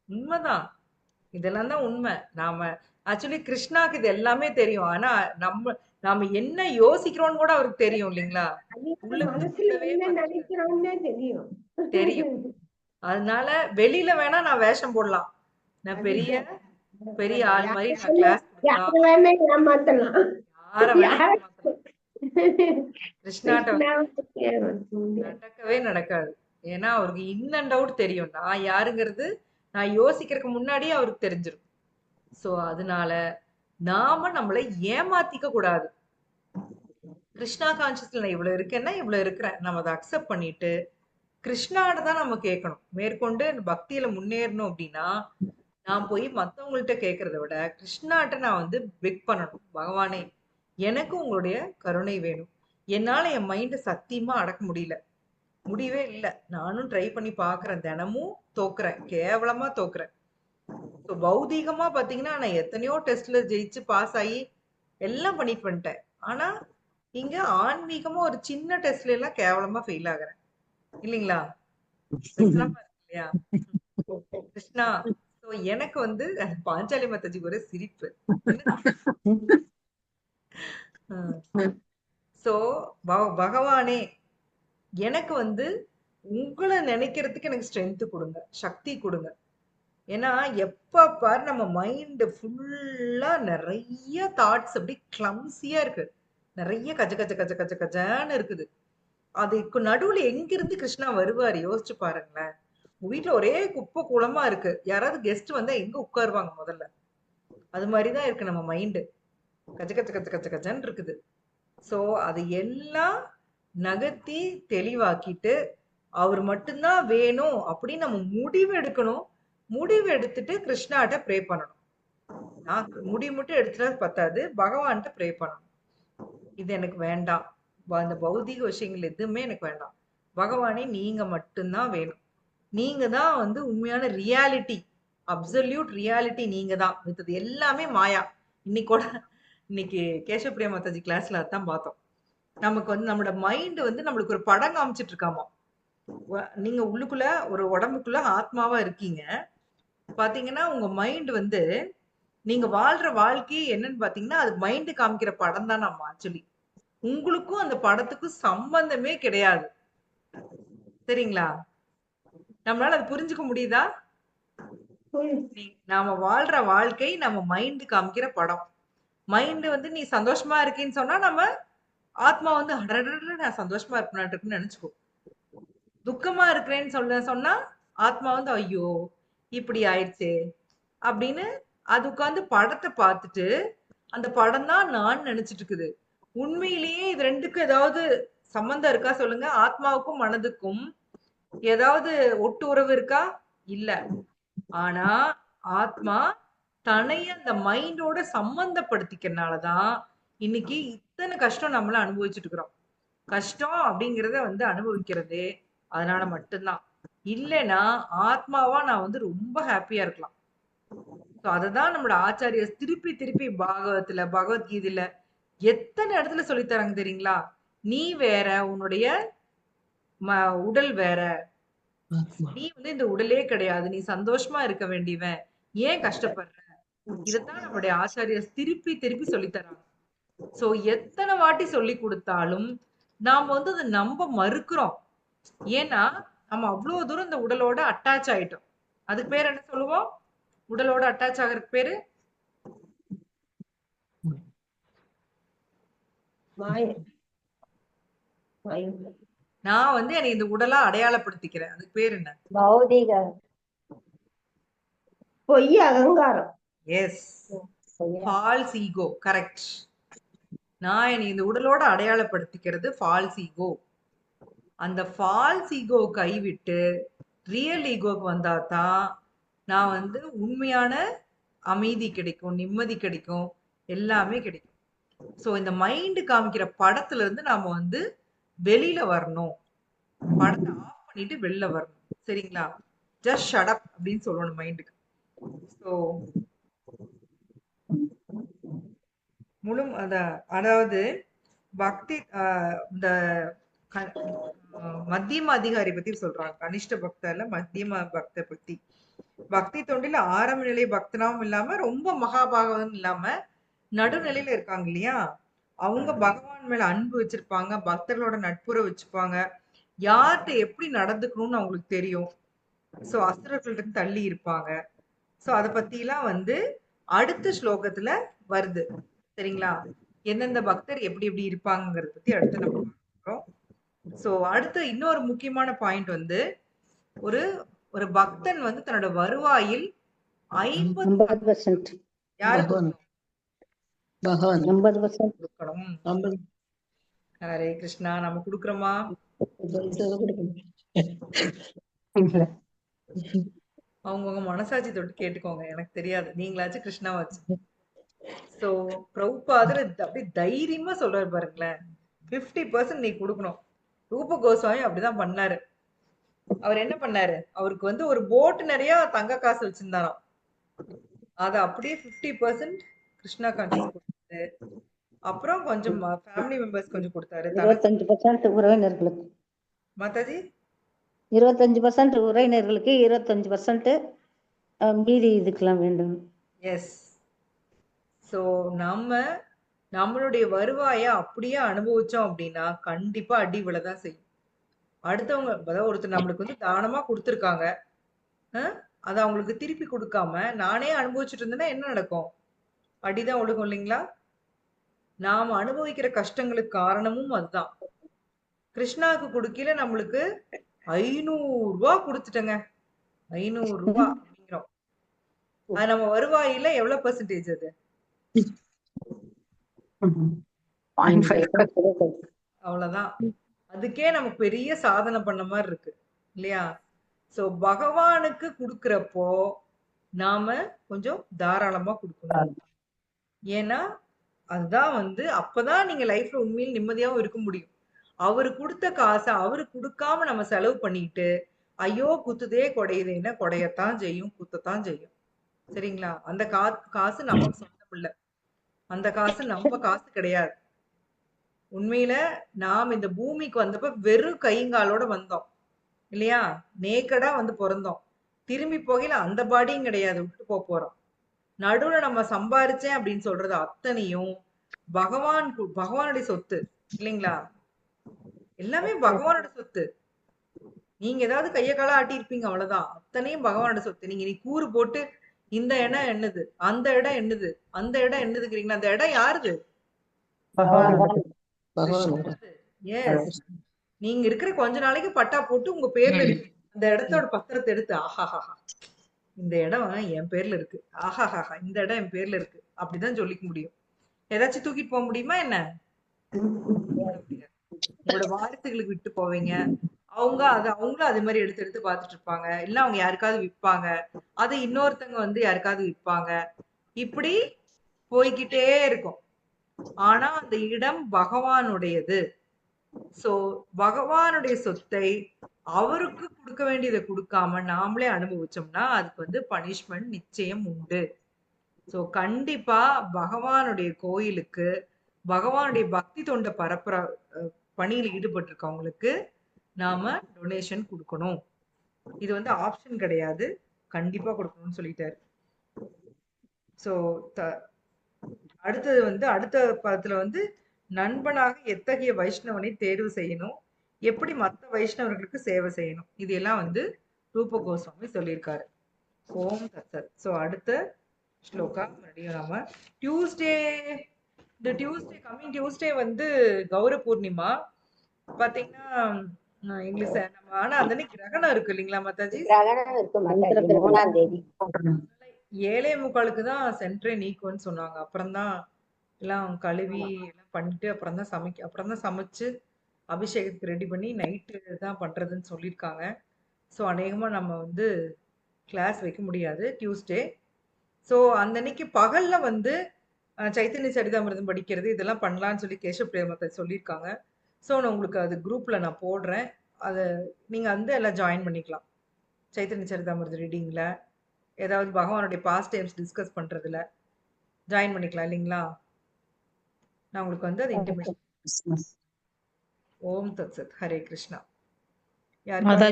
உண்மைதான், இதெல்லாம் தான் உண்மை. நாம ஆக்சுவலி கிருஷ்ணாக்கு இது எல்லாமே தெரியும். ஆனா நாம என்ன யோசிக்கிறோம்னு கூட அவருக்கு தெரியும் இல்லைங்களா? தெரியும். அதனால வெளியில வேணா நான் வேஷம் போடலாம், நான் பெரிய பெரிய ஆள் மாதிரி நான் கிளாஸ் கிருஷ்ணாட்ட நடக்கவே நடக்காது. ஏன்னா அவருக்கு இன் அண்ட் அவுட் தெரியும், நான் யாருங்கிறது நான் யோசிக்கிறதுக்கு முன்னாடியே அவருக்கு தெரிஞ்சிடும். சோ அதனால நாம நம்மளை ஏமாத்திக்க கூடாது. கிருஷ்ணா கான்சியஸ்ல நான் இவ்வளவு இருக்கேன்னா இவ்வளவு இருக்கிறேன், நம்ம அதை அக்செப்ட் பண்ணிட்டு கிருஷ்ணாட்ட தான் நம்ம கேட்கணும். மேற்கொண்டு பக்தியில முன்னேறணும் அப்படின்னா நான் போய் மத்தவங்கள்ட்ட கேட்கறத விட கிருஷ்ணாட்ட நான் வந்து பெக் பண்ணணும், பகவானே எனக்கு உங்களுடைய கருணை வேணும். என்னால என் மைண்ட் சத்தியமா அடக்க முடியவே இல்லை. நானும் ட்ரை பண்ணி பாக்குறேன், தினமும் தோக்குறேன், கேவலமா தோக்குறேன். பௌதீகமா பாத்தீங்கன்னா நான் எத்தனையோ டெஸ்ட்ல ஜெயிச்சு பாஸ் ஆகி எல்லாம் பண்ணிட்டு வந்துட்டேன். ஆனா இங்க ஆன்மீகமா ஒரு சின்ன டெஸ்ட்ல எல்லாம் கேவலமா ஃபெயில் ஆகுறேன் இல்லைங்களா? இல்லையா கிருஷ்ணா? So, எனக்கு வந்து பாஞ்சாலி மாதாஜிக்கு ஒரே சிரிப்பு. சோ பகவானே எனக்கு வந்து உங்களை நினைக்கிறதுக்கு எனக்கு ஸ்ட்ரென்த் கொடுங்க, சக்தி கொடுங்க. ஏன்னா எப்ப பாரு நம்ம மைண்ட் ஃபுல்லா நிறைய தாட்ஸ் அப்படி கிளம்சியா இருக்கு, நிறைய கஜ கஜ கஜ கஜ கஜன்னு இருக்குது. அதுக்கு நடுவுல எங்கிருந்து கிருஷ்ணா வருவாரு யோசிச்சு பாருங்களேன். உங்க வீட்டுல ஒரே குப்பை குளமா இருக்கு, யாராவது கெஸ்ட் வந்தா எங்க உட்காருவாங்க முதல்ல? அது மாதிரிதான் இருக்கு நம்ம மைண்டு, கஜ கஜ கஜ கஜ கஜன்னு இருக்குது. சோ அது எல்லாம் நகர்த்தி தெளிவாக்கிட்டு அவர் மட்டும்தான் வேணும் அப்படின்னு நம்ம முடிவு எடுக்கணும். முடிவு எடுத்துட்டு கிருஷ்ணாட்ட ப்ரே பண்ணணும். நான் முடிவு மட்டும் எடுத்துட்டா பத்தாது, பகவான்கிட்ட ப்ரே பண்ணணும். இது எனக்கு வேண்டாம், அந்த பௌதிக விஷயங்கள் எதுவுமே எனக்கு வேண்டாம், பகவானே நீங்க மட்டும்தான் வேணும், நீங்க தான் வந்து உண்மையான ரியாலிட்டி, அப்சல்யூட் ரியாலிட்டி நீங்க தான், மித்தது எல்லாமே மாயா. இன்னைக்கு கேசவப்பிரியா மாதாஜி கிளாஸ்ல அதான் பார்த்தோம். நமக்கு வந்து நம்மளோட மைண்ட் வந்து நம்மளுக்கு ஒரு படம் காமிச்சிட்டு இருக்காமா. நீங்க உள்ளுக்குள்ள ஒரு உடம்புக்குள்ள ஆத்மாவா இருக்கீங்க. பாத்தீங்கன்னா உங்க மைண்ட் வந்து நீங்க வாழ்ற வாழ்க்கை என்னன்னு பாத்தீங்கன்னா அது மைண்ட் காமிக்கிற படம் தான். நம்ம ஆக்சுவலி உங்களுக்கும் அந்த படத்துக்கும் சம்பந்தமே கிடையாது. சரிங்களா? நம்மளால அது புரிஞ்சுக்க முடியுதா? நாம வாழ்ற வாழ்க்கை நம்ம மைண்ட் காமிக்கிற படம். மைண்ட் வந்து நீ சந்தோஷமா இருக்கேன்னு சொன்னா நம்ம ஆத்மா வந்து நான் சந்தோஷமா இருப்பேன்னு நினைச்சுக்கோ. துக்கமா இருக்கிறேன்னு சொன்னா ஆத்மா வந்து ஐயோ இப்படி ஆயிடுச்சு அப்படின்னு அது உட்கார்ந்து படத்தை பார்த்துட்டு அந்த படம் தான் நான் நினைச்சிட்டு இருக்குது. உண்மையிலேயே இது ரெண்டுக்கும் ஏதாவது சம்பந்தம் இருக்கா சொல்லுங்க? ஆத்மாவுக்கும் மனதுக்கும் ஏதாவது ஒட்டு உறவு இருக்கா? இல்ல. ஆனா ஆத்மா தன்னைய அந்த மைண்டோட சம்பந்தப்படுத்திக்கிறதுனாலதான் இன்னைக்கு இத்தனை கஷ்டம் நம்மள அனுபவிச்சுட்டு இருக்கிறோம். கஷ்டம் அப்படிங்கறத வந்து அனுபவிக்கிறது அதனால மட்டும்தான். இல்லைன்னா ஆத்மாவா நான் வந்து ரொம்ப ஹாப்பியா இருக்கலாம். அததான் நம்மளோட ஆச்சாரியர் திருப்பி திருப்பி பாகவத்துல பகவத்கீதையில எத்தனை இடத்துல சொல்லித்தராங்க தெரியுங்களா? நீ வேற, உன்னுடைய உடல் வேற, நீ வந்து இந்த உடலே கிடையாது, நீ சந்தோஷமா இருக்க வேண்டியவன், ஏன் கஷ்டப்படுற? இதத்தான் நம்மளுடைய ஆச்சாரியர் திருப்பி திருப்பி சொல்லித்தராங்க. சோ எத்தனை வாட்டி சொல்லி கொடுத்தாலும் நாம வந்து அதை நம்ப மறுக்கிறோம். ஏன்னா நம்ம அவ்வளவு தூரம் இந்த உடலோட அட்டாச் ஆயிட்டோம். அதுக்கு பேர் என்ன சொல்லுவோம்? உடலோட அட்டாச் ஆகிறதுக்கு பேரு நான் வந்து எனக்கு இந்த உடலா அடையாளப்படுத்திக்கிறேன். அதுக்கு பேர் என்ன? பௌதிக பொய் அகங்காரம். Yes, false ego. கரெக்ட். நான் என்னை இந்த உடலோட அடையாளப்படுத்திக்கிறது ஃபால்ஸ் ஈகோ. அந்த ஃபால்ஸ் ஈகோ கைவிட்டு ரியல் ஈகோக்கு வந்தாதான் நான் வந்து உண்மையான அமைதி கிடைக்கும், நிம்மதி கிடைக்கும், எல்லாமே கிடைக்கும். சோ இந்த மைண்ட் காமிக்கிற படத்துல இருந்து நாம வந்து வெளியில வரணும். படத்தை ஆஃப் பண்ணிட்டு வெளில வரணும். சரிங்களா? ஜஸ்ட் ஷட் அப் அப்படின்னு சொல்லணும் மைண்டுக்கு. சோ முழு அதாவது பக்தி இந்த மத்தியம அதிகாரி பத்தி சொல்றாங்க. கனிஷ்ட பக்தர்ல மத்தியம பக்த பத்தி. பக்தி தொண்டில ஆரம்ப நிலை பக்தனாவும் இல்லாம ரொம்ப மகாபாகம் இல்லாம நடுநிலையில இருக்காங்க இல்லையா? அவங்க பகவான் மேல அன்பு வச்சிருப்பாங்க, பக்தர்களோட நட்புறவு வச்சுப்பாங்க, யார்கிட்ட எப்படி நடந்துக்கணும்னு அவங்களுக்கு தெரியும். சோ அசுரர்கள்ட்ட தள்ளி இருப்பாங்க. சோ அத பத்தி எல்லாம் வந்து அடுத்த ஸ்லோகத்துல வருது. சரிங்களா? எந்தெந்த பக்தர் எப்படி எப்படி இருப்பாங்கிறத பத்தி அடுத்து நம்ம பார்க்கிறோம். சோ அடுத்து இன்னொரு முக்கியமான பாயிண்ட் வந்து ஒரு ஒரு பக்தன் வந்து தன்னோட வருவாயில் 50% யாருக்கு கொடுக்கணும்? ஹரே கிருஷ்ணா. நம்ம குடுக்கறோமா? அவங்கவுங்க மனசாட்சி தொட்டு கேட்டுக்கோங்க, எனக்கு தெரியாது, நீங்களாச்சும் கிருஷ்ணாவாச்சு. சோ பிரபுபாதர் அப்படி தைரியமா சொல்றாரு பாருங்களேன், 50% நீ கொடுக்கணும். ரூப கோஸ்வாமி அப்படிதான் பண்ணாரு. அவர் என்ன பண்ணாரு? அவருக்கு வந்து ஒரு போட் நிறைய தங்க காசு வச்சிருந்தாராம். அத அப்படியே 50% கிருஷ்ணா கான்சியஸ் கொடுத்தாரு. அப்புறம் கொஞ்சம் ஃபேமிலி மெம்பர்ஸ் கொஞ்சம் கொடுத்தாரு. 25% உறவினர்களுக்கு. மாதாஜி 25% உறவினர்களுக்கு, 25% மீதி இதுக்கெல்லாம் வேண்டும். எஸ். ஸோ நம்மளுடைய வருவாயை அப்படியே அனுபவிச்சோம் அப்படின்னா கண்டிப்பா அடி விழதான் செய்யும். அடுத்தவங்க அதாவது ஒருத்தர் நம்மளுக்கு வந்து தானமா கொடுத்துருக்காங்க, அதை அவங்களுக்கு திருப்பி கொடுக்காம நானே அனுபவிச்சுட்டு இருந்தேன்னா என்ன நடக்கும்? அடிதான் ஒழுகும் இல்லைங்களா? நாம அனுபவிக்கிற கஷ்டங்களுக்கு காரணமும் அதுதான். கிருஷ்ணாவுக்கு கொடுக்கல நம்மளுக்கு 500 ரூபாய் கொடுத்துட்டேங்க. 500 ரூபாய் அப்படிங்கிறோம். அது நம்ம வருவாயில எவ்வளவு பெர்சன்டேஜ்? அது 0.5. அவ்வளவுதான். அதுக்கே நமக்கு பெரிய சாதனை பண்ண மாதிரி இருக்கு இல்லையா? சோ பகவானுக்கு கொடுக்கறப்போ நாம கொஞ்சம் தாராளமா கொடுக்கணும். ஏன்னா அதுதான் வந்து அப்பதான் நீங்க லைஃப்ல உண்மையில் நிம்மதியாவும் இருக்க முடியும். அவரு கொடுத்த காசை அவரு கொடுக்காம நம்ம செலவு பண்ணிட்டு ஐயோ குத்துதே கொடையுதேன்னா கொடையத்தான் செய்யும், குத்தத்தான் செய்யும். சரிங்களா? அந்த காசு நமக்கு சொந்தம் இல்ல. அந்த காசு நம்ம காசு கிடையாது. உண்மையில நாம் இந்த பூமிக்கு வந்தப்ப வெறும் கைங்காலோட வந்தோம் இல்லையா? நேக்கடா வந்து பிறந்தோம். திரும்பி போகையில அந்த பாடியும் கிடையாது, விட்டு போறோம். நடுவுல நம்ம சம்பாரிச்சேன் அப்படின்னு சொல்றது அத்தனையும் பகவானுடைய சொத்து இல்லைங்களா? எல்லாமே பகவானோட சொத்து. நீங்க ஏதாவது கைய கால ஆட்டியிருப்பீங்க, அவ்வளவுதான். அத்தனையும் பகவானோட சொத்து. நீங்க நீ கூறு போட்டு இந்த இடம் என்னது, அந்த இடம் என்னது, அந்த இடம் என்னதுங்கிறீங்களா? அந்த இடம் யாருது? எஸ். நீங்க இருக்கிற கொஞ்ச நாளைக்கு பட்டா போட்டு உங்க பேர்ல இருக்கு. அந்த இடத்தோட பத்திரத்தை எடுத்து ஆஹாஹா இந்த இடம் என் பேர்ல இருக்கு, ஆஹாஹா இந்த இடம் என் பேர்ல இருக்கு அப்படிதான் சொல்லிக்க முடியும். ஏதாச்சும் தூக்கிட்டு போக முடியுமா என்ன? உங்களோட வாரிசுகளுக்கு விட்டு போவீங்க. அவங்களும் அதே மாதிரி எடுத்து எடுத்து பாத்துட்டு இருப்பாங்க. இல்ல அவங்க யாருக்காவது விற்பாங்க, அதை இன்னொருத்தங்க வந்து யாருக்காவது விற்பாங்க. இப்படி போய்கிட்டே இருக்கும். ஆனா அந்த இடம் பகவானுடையது. சோ பகவானுடைய சொத்தை அவருக்கு கொடுக்க வேண்டியதை கொடுக்காம நாமளே அனுபவிச்சோம்னா அதுக்கு வந்து பனிஷ்மெண்ட் நிச்சயம் உண்டு. சோ கண்டிப்பா பகவானுடைய கோயிலுக்கு பகவானுடைய பக்தி தொண்ட பரப்புற பணியில் ஈடுபட்டு இருக்கவங்களுக்கு நாம டொனேஷன் கொடுக்கணும். இது வந்து ஆப்ஷன் கிடையாது, கண்டிப்பா கொடுக்கணும்னு சொல்லிட்டாரு. சோ அடுத்தது வந்து அடுத்த பதத்துல வந்து நண்பனாக எத்தகைய வைஷ்ணவனை தேர்வு செய்யணும், எப்படி மத்த வைஷ்ணவர்களுக்கு சேவை செய்யணும், இது எல்லாம் வந்து ரூப கோஸ்வாமி சொல்லியிருக்காரு. ஓம் தத்சத். சோ அடுத்த ஸ்லோகா மறுபடியும் நாம கமிங் டியூஸ்டே வந்து கௌர பூர்ணிமா பாத்தீங்கன்னா இங்கிலீஷ் நம்ம ஆனா அந்த கிரகணம் இருக்கு இல்லைங்களா மாதாஜி? கிரகணம் இருக்கு மாதாஜி, 3ஆம் தேதி. 7:45 தான் சென்ட்ரே நீக்கும்னு சொன்னாங்க. அப்புறம் தான் எல்லாம் கழுவி எல்லாம் பண்ணிட்டு அப்புறம் தான் சமைச்சு அபிஷேகத்துக்கு ரெடி பண்ணி நைட்டு தான் பண்றதுன்னு சொல்லியிருக்காங்க. ஸோ அநேகமா நம்ம வந்து கிளாஸ் வைக்க முடியாது டியூஸ்டே. ஸோ அந்த அன்னைக்கு பகல்ல வந்து சைத்தன்ய சரிதாமிர்தம் படிக்கிறது இதெல்லாம் பண்ணலான்னு சொல்லி கேசவ பிரேமத்தை சொல்லியிருக்காங்க. ஸோ நான் உங்களுக்கு அது குரூப்ல நான் போடுறேன். அதை நீங்க வந்து எல்லாம் ஜாயின் பண்ணிக்கலாம். சைத்தன்ய சரிதாமிர்தம் ரீடிங்ல ஏதாவது பகவானுடைய பாஸ்ட் டைம்ஸ் டிஸ்கஸ் பண்றதுல ஜாயின் பண்ணிக்கலாம் இல்லைங்களா? நான் உங்களுக்கு வந்து அது இன்டிமேஷன். ஓம் தத்சத். ஹரே கிருஷ்ணா. யாருக்காவது